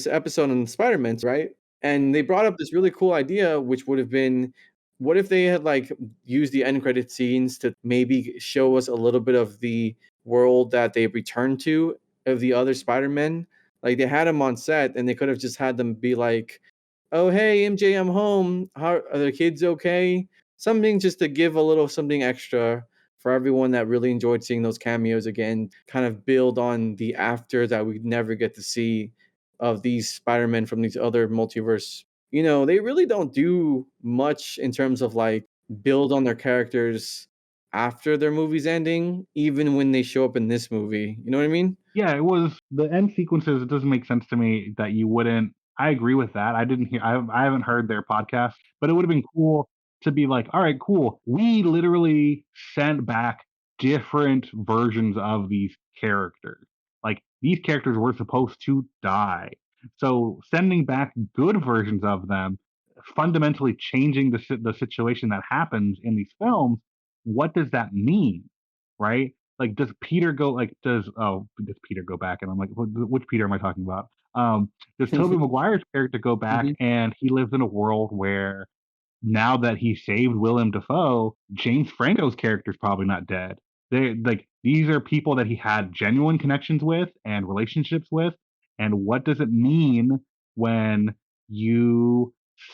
B: episode on Spider-Man, right? And they brought up this really cool idea, which would have been what if they had like used the end credit scenes to maybe show us a little bit of the world that they returned to of the other Spider-Men. Like they had them on set and they could have just had them be like, "Oh, hey, MJ, I'm home. How are the kids okay?" Something just to give a little something extra for everyone that really enjoyed seeing those cameos again, kind of build on the after that we never get to see of these Spider-Men from these other multiverse they really don't do much in terms of like build on their characters after their movie's ending, even when they show up in this movie. You know what I mean?
A: Yeah, it was the end sequences. It doesn't make sense to me that you wouldn't. I agree with that. I didn't hear. I haven't heard their podcast, but it would have been cool to be like, all right, cool. We literally sent back different versions of these characters. Like these characters were supposed to die, so sending back good versions of them, fundamentally changing the situation that happens in these films. What does that mean, right? Like, does Peter go back? And I'm like, which Peter am I talking about? Does Tobey Maguire's character go back
B: Mhm.
A: and he lives in a world where now that he saved Willem Dafoe, James Franco's character's probably not dead. They like these are people that he had genuine connections with and relationships with. And what does it mean when you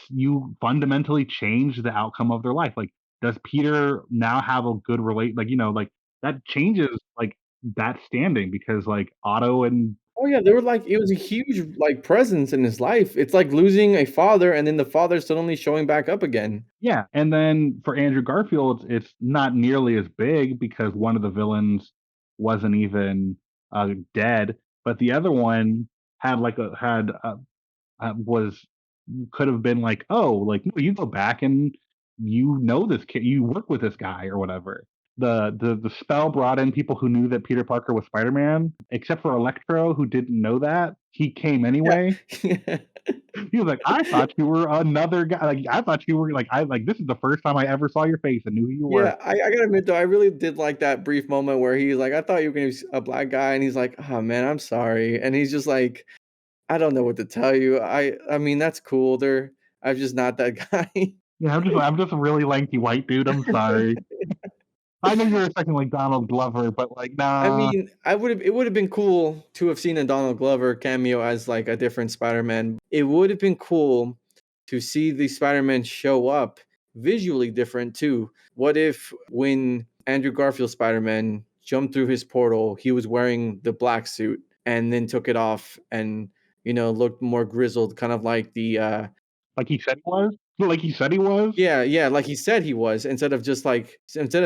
A: you fundamentally change the outcome of their life? Like, does Peter now have a good like that changes like that standing because like Otto and
B: Oh yeah, they were like it was a huge like presence in his life. It's like losing a father and then the father suddenly showing back up again.
A: yeah, and then for Andrew Garfield, it's not nearly as big because one of the villains wasn't even dead, but the other one had like a had was could have been like, oh, like no, you go back and you know this kid, you work with this guy or whatever. The spell brought in people who knew that Peter Parker was Spider Man, except for Electro, who didn't know that. He came
B: Yeah.
A: anyway. He was like, "I thought you were another guy. Like, I thought you were like, I like this is the first time I ever saw your face and knew who you were."
B: Yeah, I gotta admit though, I really did like that brief moment where he's like, "I thought you were gonna be a black guy," and he's like, "Oh man, I'm sorry," and he's just like, "I don't know what to tell you. I mean, that's cool. I'm just not that guy."
A: Yeah, I'm just a really lanky white dude. I'm sorry. I know you're expecting like Donald Glover, but like,
B: I
A: nah.
B: mean, it would have been cool to have seen a Donald Glover cameo as like a different Spider-Man. It would have been cool to see the Spider-Man show up visually different too. What if when Andrew Garfield Spider-Man jumped through his portal, he was wearing the black suit and then took it off and looked more grizzled, kind of like the
A: Like he said he was? Like he said he was?
B: yeah, yeah, like he said he was, instead of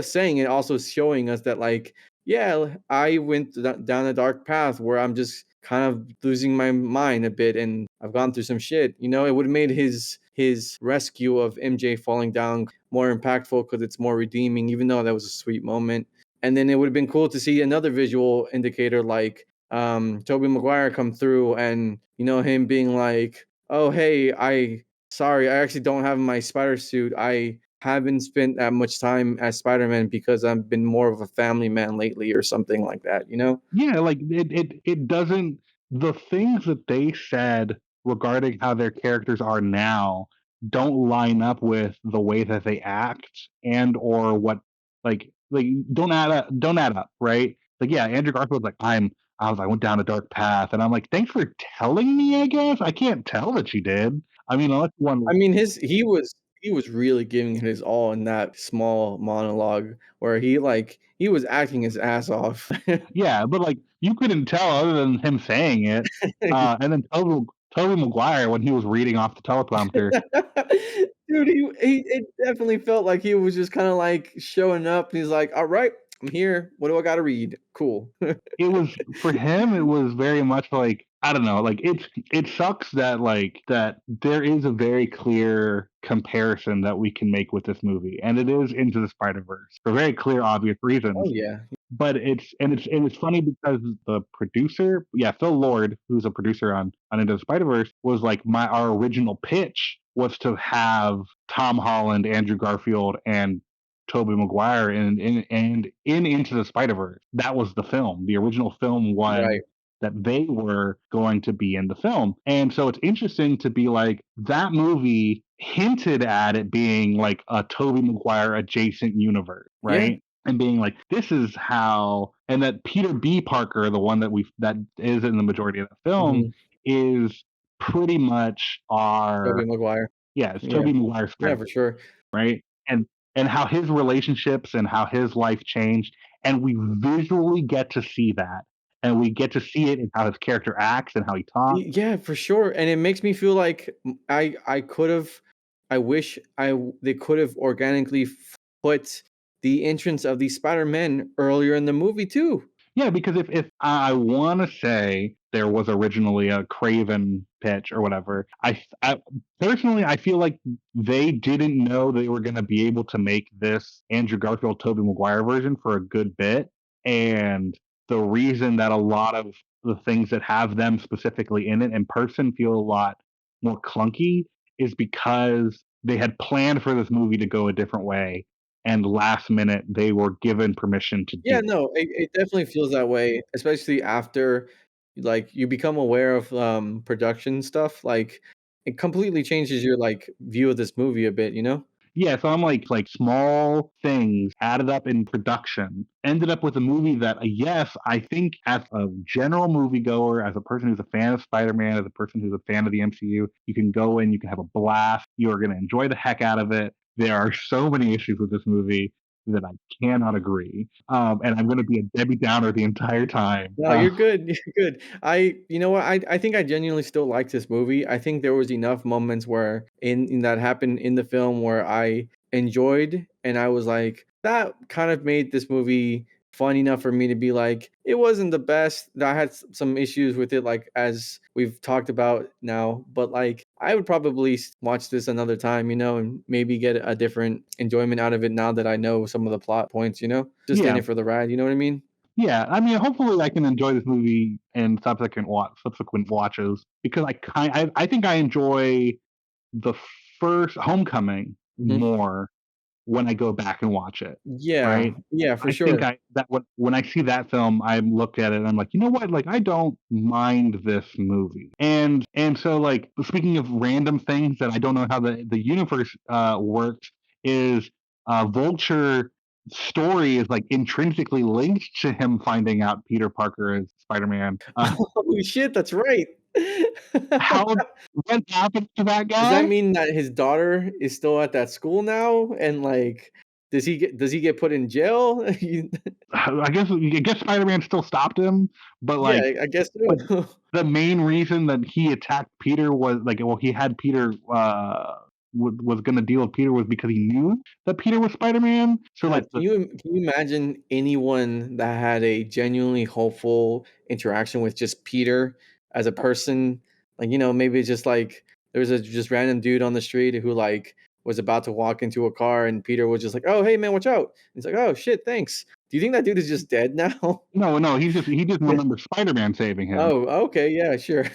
B: saying it, also showing us that like, yeah, I went down a dark path where I'm just kind of losing my mind a bit and I've gone through some shit. It would have made his rescue of MJ falling down more impactful because it's more redeeming, even though that was a sweet moment. And then it would have been cool to see another visual indicator like Tobey Maguire come through and him being like, "Oh, hey, sorry, I actually don't have my spider suit. I haven't spent that much time as Spider-Man because I've been more of a family man lately," or something like that, you know?
A: Yeah, like it doesn't the things that they said regarding how their characters are now don't line up with the way that they act and or what like don't add up, right? Like yeah, Andrew Garfield's like I went down a dark path and I'm like, thanks for telling me, I guess. I can't tell that you did. I mean, unless one
B: I mean, he was really giving it his all in that small monologue where he was acting his ass off.
A: yeah, but like you couldn't tell other than him saying it. And then Toby Maguire when he was reading off the teleprompter.
B: Dude, he it definitely felt like he was just kinda, like, showing up, he's like, "Alright, I'm here. What do I gotta read? Cool."
A: It was for him, it was very much like I don't know, like it sucks that that there is a very clear comparison that we can make with this movie, and it is Into the Spider-Verse for very clear, obvious
B: Oh,
A: reasons.
B: yeah.
A: But it's funny because the producer, yeah, Phil Lord, who's a producer on Into the Spider-Verse, was like our original pitch was to have Tom Holland, Andrew Garfield, and Tobey Maguire in Into the Spider-Verse. That was the film. The original film was
B: Right.
A: that they were going to be in the film. And so it's interesting to be like that movie hinted at it being like a Tobey Maguire adjacent universe,
B: Yeah.
A: right? And being like, this is how, and that Peter B. Parker, the one that is in the majority of the film,
B: Mhm.
A: is pretty much our
B: Tobey Maguire.
A: yeah, it's
B: Yeah.
A: Tobey Maguire
B: Yeah,
A: Spider,
B: for sure.
A: right? And how his relationships and how his life changed, and we visually get to see that. and we get to see it in how his character acts and how he talks.
B: Yeah, for sure, and it makes me feel like I could have, I wish they could have organically put the entrance of these Spider-Men earlier in the movie too.
A: Yeah, because if I want to say there was originally a Craven pitch or whatever, I personally I feel like they didn't know they were going to be able to make this Andrew Garfield Tobey Maguire version for a good bit, and the reason that a lot of the things that have them specifically in it in person feel a lot more clunky is because they had planned for this movie to go a different way, and last minute they were given permission to do
B: Yeah,
A: it.
B: no, it definitely feels that way, especially after, like, you become aware of, production stuff, like, it completely changes your, like, view of this movie a bit, you know?
A: Yeah, so I'm like small things added up in production ended up with a movie that, yes, I think as a general moviegoer, as a person who's a fan of Spider-Man, as a person who's a fan of the MCU, you can go in, you can have a blast, you are going to enjoy the heck out of it. There are so many issues with this movie that I cannot agree, and I'm going to be a Debbie Downer the entire time.
B: No, you're good, you're good. You know what, I think I genuinely still like this movie. I think there was enough moments where in that happened in the film where I enjoyed and I was like, that kind of made this movie fun enough for me to be like, it wasn't the best. I had some issues with it, like as we've talked about now, but like I would probably watch this another time, you know, and maybe get a different enjoyment out of it now that I know some of the plot points, you know, just in
A: Yeah,
B: it for the ride, you know what I mean?
A: yeah. I mean, hopefully, I can enjoy this movie in subsequent watches because I think I enjoy the first Homecoming more when I go back and watch it,
B: Yeah,
A: right?
B: yeah, for
A: I think
B: sure.
A: when I see that film, I look at it and I'm like, you know what? Like, I don't mind this movie, and so like speaking of random things that I don't know how the universe works is Vulture story is like intrinsically linked to him finding out Peter Parker is Spider-Man.
B: Holy shit, that's right.
A: How what happened to that
B: Does that
A: guy?
B: mean that his daughter is still at that school now? And, like, does he get put in jail? You
A: I guess Spider-Man still stopped him, but
B: Yeah,
A: like
B: I guess
A: but
B: so.
A: the main reason that he attacked Peter was like, well, he had Peter was going to deal with Peter was because he knew that Peter was Spider-Man. So
B: God,
A: like
B: can you imagine anyone that had a genuinely hopeful interaction with just Peter as a person? Like, you know, maybe it's just like there was a just random dude on the street who like was about to walk into a car and Peter was just like, "Oh, hey man, watch out." He's like, "Oh shit, thanks." Do you think that dude is just dead now?
A: no, he just remembers Spider-Man saving him.
B: Oh, okay, yeah, sure.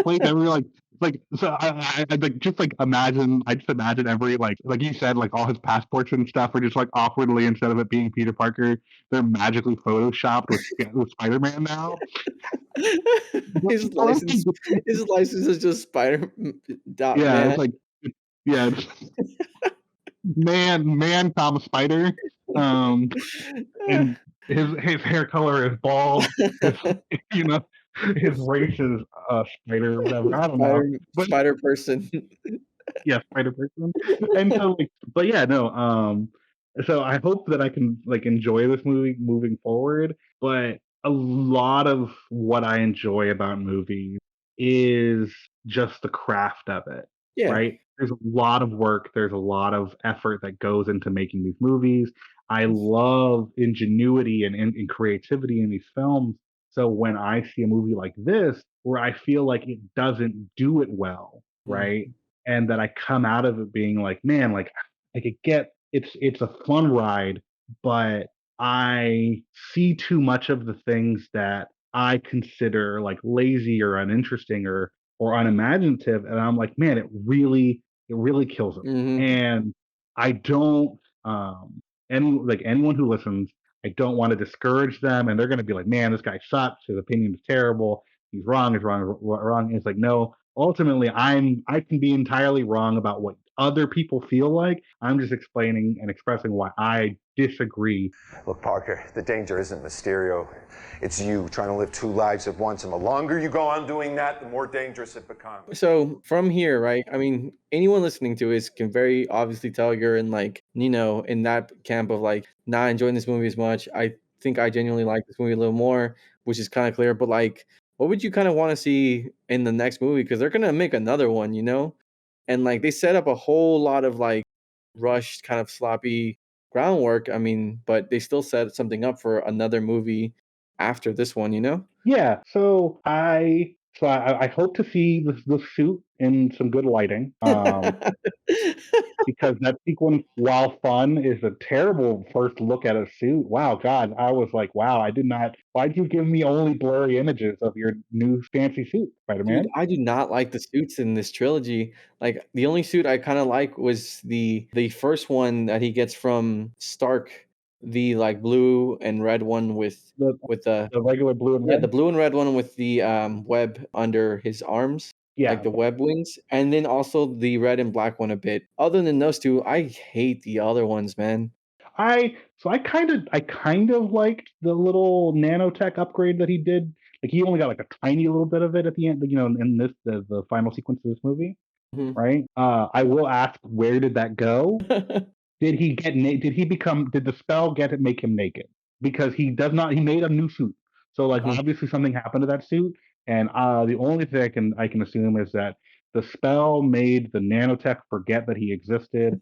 A: Place every like so I like just like imagine I just imagine every like you said like all his passports and stuff are just like awkwardly instead of it being Peter Parker they're magically photoshopped with Spider-Man now.
B: His
A: Well,
B: license his license is just Spider dot
A: yeah,
B: man.
A: it's like yeah, it's man, Tom Spider, um, and his hair color is bald. His you know his race is spider or whatever. I don't know, but
B: Spider person.
A: yeah, Spider Person. And so, like, but yeah, no. So I hope that I can like enjoy this movie moving forward. But a lot of what I enjoy about movies is just the craft of it,
B: Yeah.
A: right? There's a lot of work. There's a lot of effort that goes into making these movies. I love ingenuity and creativity in these films. So when I see a movie like this, where I feel like it doesn't do it well, right?
B: Mhm.
A: And that I come out of it being like, man, like I could get it's a fun ride, but I see too much of the things that I consider like lazy or uninteresting or unimaginative, and I'm like, man, it really kills it.
B: Mhm.
A: And I don't like anyone who listens, I don't want to discourage them, and they're going to be like, man, this guy sucks. His opinion is terrible. He's wrong. He's wrong. Wrong. And it's like, no, ultimately I can be entirely wrong about what other people feel like. I'm just explaining and expressing why I disagree.
F: Look, Parker, the danger isn't Mysterio. It's you trying to live two lives at once. And the longer you go on doing that, the more dangerous it becomes.
B: So from here, right? I mean, anyone listening to this can very obviously tell you're in like, you know, in that camp of like not enjoying this movie as much. I think I genuinely like this movie a little more. which is kind of clear. But like, what would you kind of want to see in the next movie? Because they're gonna make another one, you know, and like they set up a whole lot of like rushed, kind of sloppy groundwork. I mean, but they still set something up for another movie after this one, you know?
A: Yeah, so I hope to see the suit in some good lighting. Because that sequence, while fun, is a terrible first look at a suit. Wow, God, I was like, wow, I did not. Why'd you give me only blurry images of your new fancy suit, Spider
B: Dude,
A: Man?
B: I do not like the suits in this trilogy. Like the only suit I kind of like was the first one that he gets from Stark, the like blue and red one
A: The
B: with the
A: the regular blue and
B: yeah, the
A: red.
B: blue and red one with the web under his arms, like
A: Yeah,
B: the web wings, and then also the red and black one a bit. Other than those two, I hate the other ones, man.
A: I kind of liked the little nanotech upgrade that he did. Like he only got like a tiny little bit of it at the end, in the final sequence of this movie,
B: Mhm.
A: right? I will ask, where did that go? Did the spell make him naked? Because he made a new suit. So like
B: Mhm.
A: obviously something happened to that suit, and the only thing I can assume is that the spell made the nanotech forget that he existed,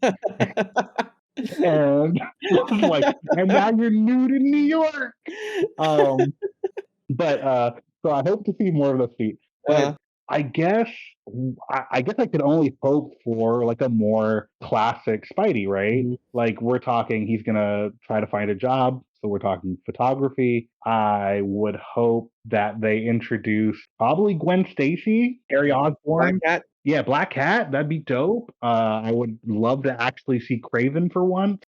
A: and was like, and now you're nude in New York. Um, but so I hope to see more of the suit. But
B: Uh,
A: I guess I guess I could only hope for like a more classic Spidey, right?
B: mhm.
A: Like we're talking, he's gonna try to find a job, so we're talking photography. I would hope that they introduce probably Gwen Stacy, Harry
B: Black
A: Osborn.
B: Cat.
A: Yeah, Black Cat, that'd be dope. I would love to actually see Craven for one.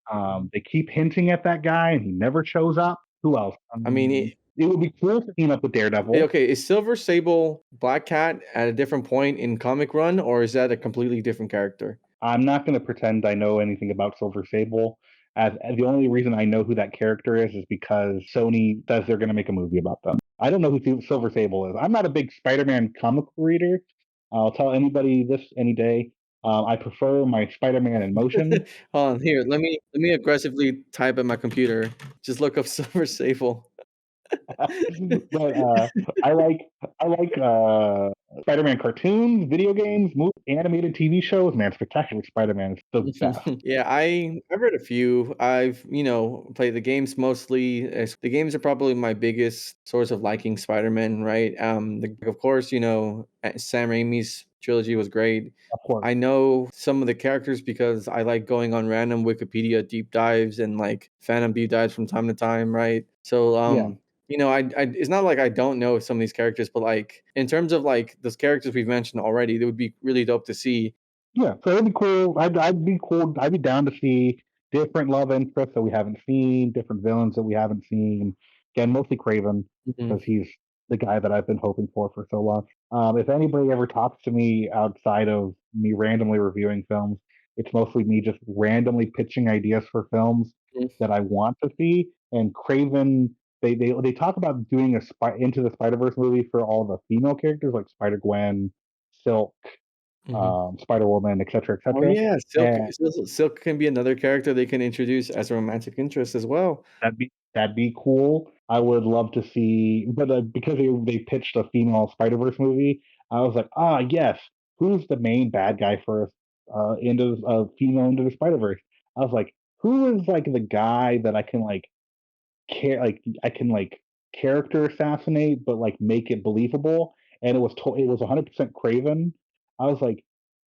A: They keep hinting at that guy, and he never shows up. Who else?
B: I mean,
A: It would be cool to team up with Daredevil.
B: okay, is Silver Sable Black Cat at a different point in comic run, or is that a completely different character?
A: I'm not going to pretend I know anything about Silver Sable. As the only reason I know who that character is because Sony says they're going to make a movie about them. I don't know who Silver Sable is. I'm not a big Spider-Man comic reader. I'll tell anybody this any day. I prefer my Spider-Man in motion.
B: Hold on, here. Let me aggressively type at my computer. Just look up Silver Sable.
A: But I like Spider-Man cartoons, video games, animated TV shows. Man, Spectacular Spider-Man is the best.
B: Yeah, I've read a few. I've played the games mostly. The games are probably my biggest source of liking Spider-Man, right? Of course, Sam Raimi's trilogy was great.
A: Of course,
B: I know some of the characters because I like going on random Wikipedia deep dives and like fandom deep dives from time to time, right? So
A: yeah.
B: I it's not like I don't know some of these characters, but like in terms of like those characters we've mentioned already, it would be really dope to see.
A: Yeah, so it'd be cool. I'd be cool. I'd be down to see different love interests that we haven't seen, different villains that we haven't seen. Again, mostly Craven
B: Mhm.
A: because he's the guy that I've been hoping for so long. If anybody ever talks to me outside of me randomly reviewing films, it's mostly me just randomly pitching ideas for films that I want to see. And Craven, they talk about doing Into the Spider Verse movie for all the female characters like Spider Gwen, Silk,
B: Mhm.
A: Spider Woman, etc.,
B: Oh
A: etc.
B: yeah,
A: And
B: Silk can be another character they can introduce as a romantic interest as well.
A: that'd be cool. I would love to see, but because they pitched a female Spider Verse movie, I was like, ah, yes. Who's the main bad guy for into female into the Spider Verse? I was like, who is like the guy that I can I can character assassinate, but like make it believable? And it was 100% Craven. I was like,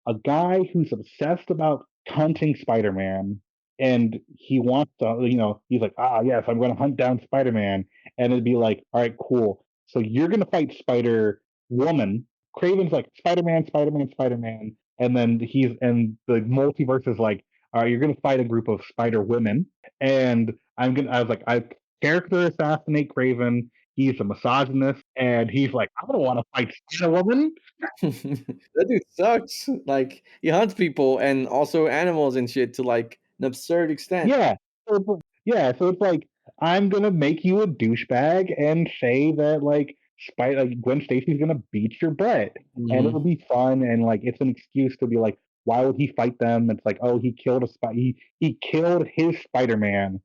A: a guy who's obsessed about hunting Spider-Man, and he wants to, he's like, ah, yes, I'm going to hunt down Spider-Man, and it'd be like, all right, cool. So you're going to fight Spider Woman. Craven's like Spider-Man, Spider-Man, Spider-Man, and then and the multiverse is like, all right, you're going to fight a group of Spider Women, and I was like, I character assassinate Craven. He's a misogynist, and he's like, I don't want to fight Spider Woman.
B: That dude sucks. Like he hunts people and also animals and shit to like an absurd extent.
A: Yeah. So it's like, I'm gonna make you a douchebag and say that Gwen Stacy's gonna beat your butt. And
B: Mhm.
A: it'll be fun and like it's an excuse to be like, why would he fight them? It's like, oh, he killed his Spider-Man,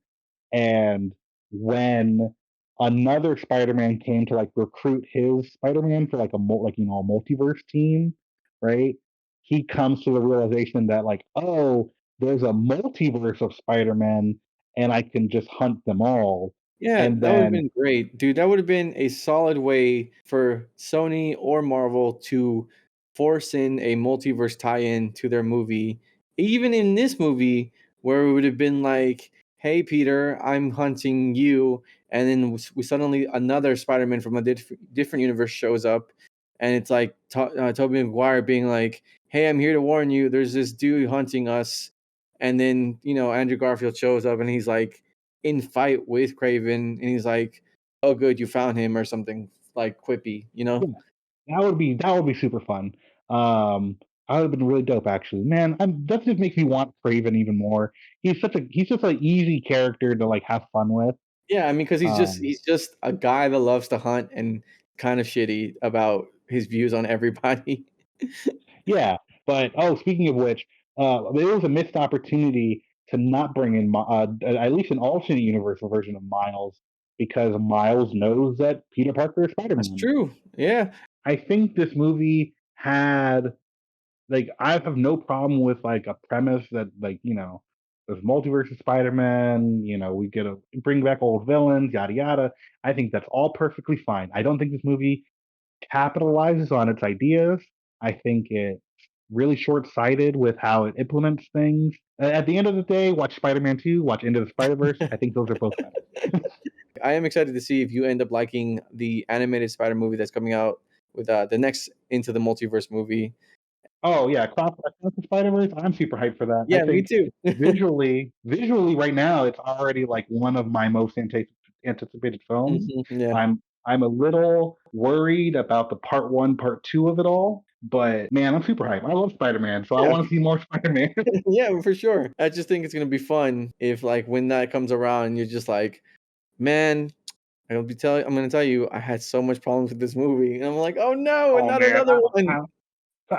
A: and when another Spider-Man came to like recruit his Spider-Man for like a a multiverse team, right? He comes to the realization that like, oh, there's a multiverse of Spider-Man, and I can just hunt them all.
B: Yeah,
A: And
B: that would have
A: then
B: been great. Dude, that would have been a solid way for Sony or Marvel to force in a multiverse tie-in to their movie. Even in this movie, where it would have been like, hey, Peter, I'm hunting you. And then we suddenly another Spider-Man from a different universe shows up. And it's like Tobey Maguire being like, hey, I'm here to warn you. There's this dude hunting us. And then, Andrew Garfield shows up and he's like, in fight with Craven, and he's like, "Oh, good, you found him," or something like quippy,
A: yeah, that would be super fun. That would have been really dope, actually. Man, that just makes me want Craven even more. He's just an easy character to like have fun with.
B: Yeah, I mean, because he's just
A: Um,
B: he's just a guy that loves to hunt and kind of shitty about his views on everybody.
A: yeah, but speaking of which, there was a missed opportunity to not bring in at least an alternate universal version of Miles because Miles knows that Peter Parker is
B: That's
A: Spider-Man.
B: true. Yeah,
A: I think this movie had like I have no problem with like a premise that like there's multiverse of Spider-Man. We get to bring back old villains, yada yada. I think that's all perfectly fine. I don't think this movie capitalizes on its ideas. I think it's really short-sighted with how it implements things. At the end of the day, watch Spider-Man 2, watch Into the Spider-Verse. I think those are both better.
B: I am excited to see if you end up liking the animated Spider movie that's coming out with the next Into the Multiverse movie.
A: Oh yeah, Across the Spider-Verse. I'm super hyped for that. I
B: Yeah, me
A: think
B: too.
A: visually right now, it's already like one of my most anticipated films.
B: Yeah.
A: I'm a little worried about the part one, part two of it all, but man, I'm super hyped. I love Spider-Man, so I
B: Yeah.
A: want to see more Spider-Man.
B: Yeah, for sure. I just think it's gonna be fun if like when that comes around, you're just like, man, I'm gonna tell you, I had so much problems with this movie. And I'm like, oh no, and
A: Oh
B: not
A: man,
B: another one.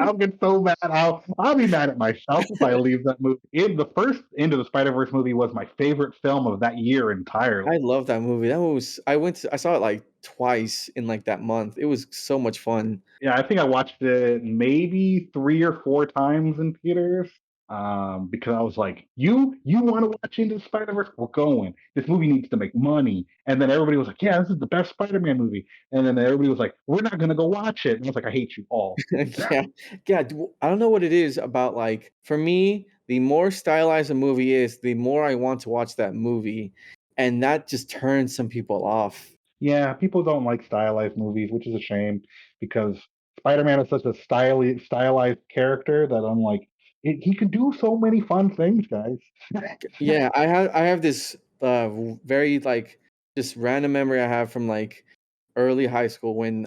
A: I'll get so mad. I'll be mad at myself if I leave that movie. The first Into the Spider-Verse movie was my favorite film of that year entirely.
B: I love that movie. I saw it like twice in like that month. It was so much fun.
A: Yeah, I think I watched it maybe 3 or 4 times in theaters, because I was like, "You wanna watch Into the Spider-Verse? We're going. This movie needs to make money." And then everybody was like, "Yeah, this is the best Spider-Man movie." And then everybody was like, "We're not gonna go watch it." And I was like, "I hate you all."
B: Yeah. Yeah, I don't know what it is about like for me, the more stylized a movie is, the more I want to watch that movie. And that just turns some people off.
A: Yeah, people don't like stylized movies, which is a shame because Spider-Man is such a stylized character that I'm like, he can do so many fun things, guys.
B: Yeah, I have this very like just random memory I have from like early high school when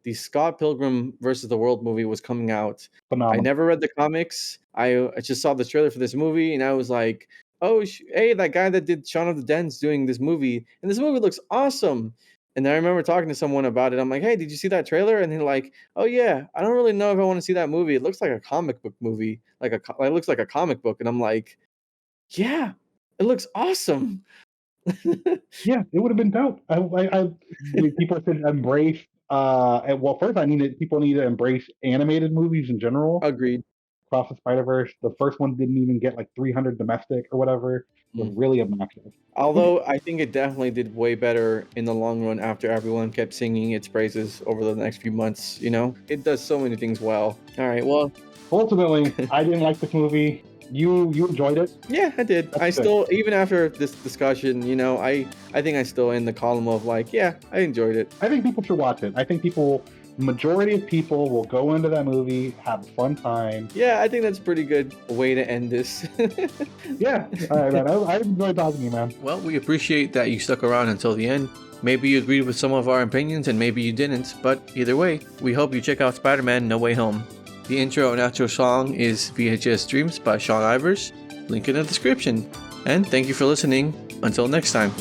B: the Scott Pilgrim versus the World movie was coming out. I
A: Phenomenal.
B: never read the comics. I just saw the trailer for this movie and I was like, "Oh, hey, that guy that did Shaun of the Dead's doing this movie, and this movie looks awesome." And then I remember talking to someone about it. I'm like, "Hey, did you see that trailer?" And they're like, "Oh yeah, I don't really know if I want to see that movie. It looks like a comic book movie, it looks like a comic book." And I'm like, "Yeah, it looks awesome."
A: Yeah, it would have been dope. People should embrace. Well, first, people need to embrace animated movies in general.
B: Agreed.
A: Across the Spider-Verse, the first one didn't even get like 300 domestic or whatever. It was
B: Mm.
A: really obnoxious.
B: Although I think it definitely did way better in the long run after everyone kept singing its praises over the next few months, you know? It does so many things well. All right, well,
A: Ultimately, I didn't like this movie. You enjoyed it.
B: yeah, I did.
A: That's
B: I
A: good.
B: still, even after this discussion, I think I still in the column of like, yeah, I enjoyed it.
A: I think people should watch it. I think majority of people will go into that movie, have a fun time.
B: Yeah, I think that's a pretty good way to end this.
A: Yeah, all right, man. I enjoyed talking to you, man.
B: Well, we appreciate that you stuck around until the end. Maybe you agreed with some of our opinions and maybe you didn't, but either way, we hope you check out Spider-Man No Way Home. The intro and outro song is VHS Dreams by Sean Ivers, link in the description. And thank you for listening. Until next time.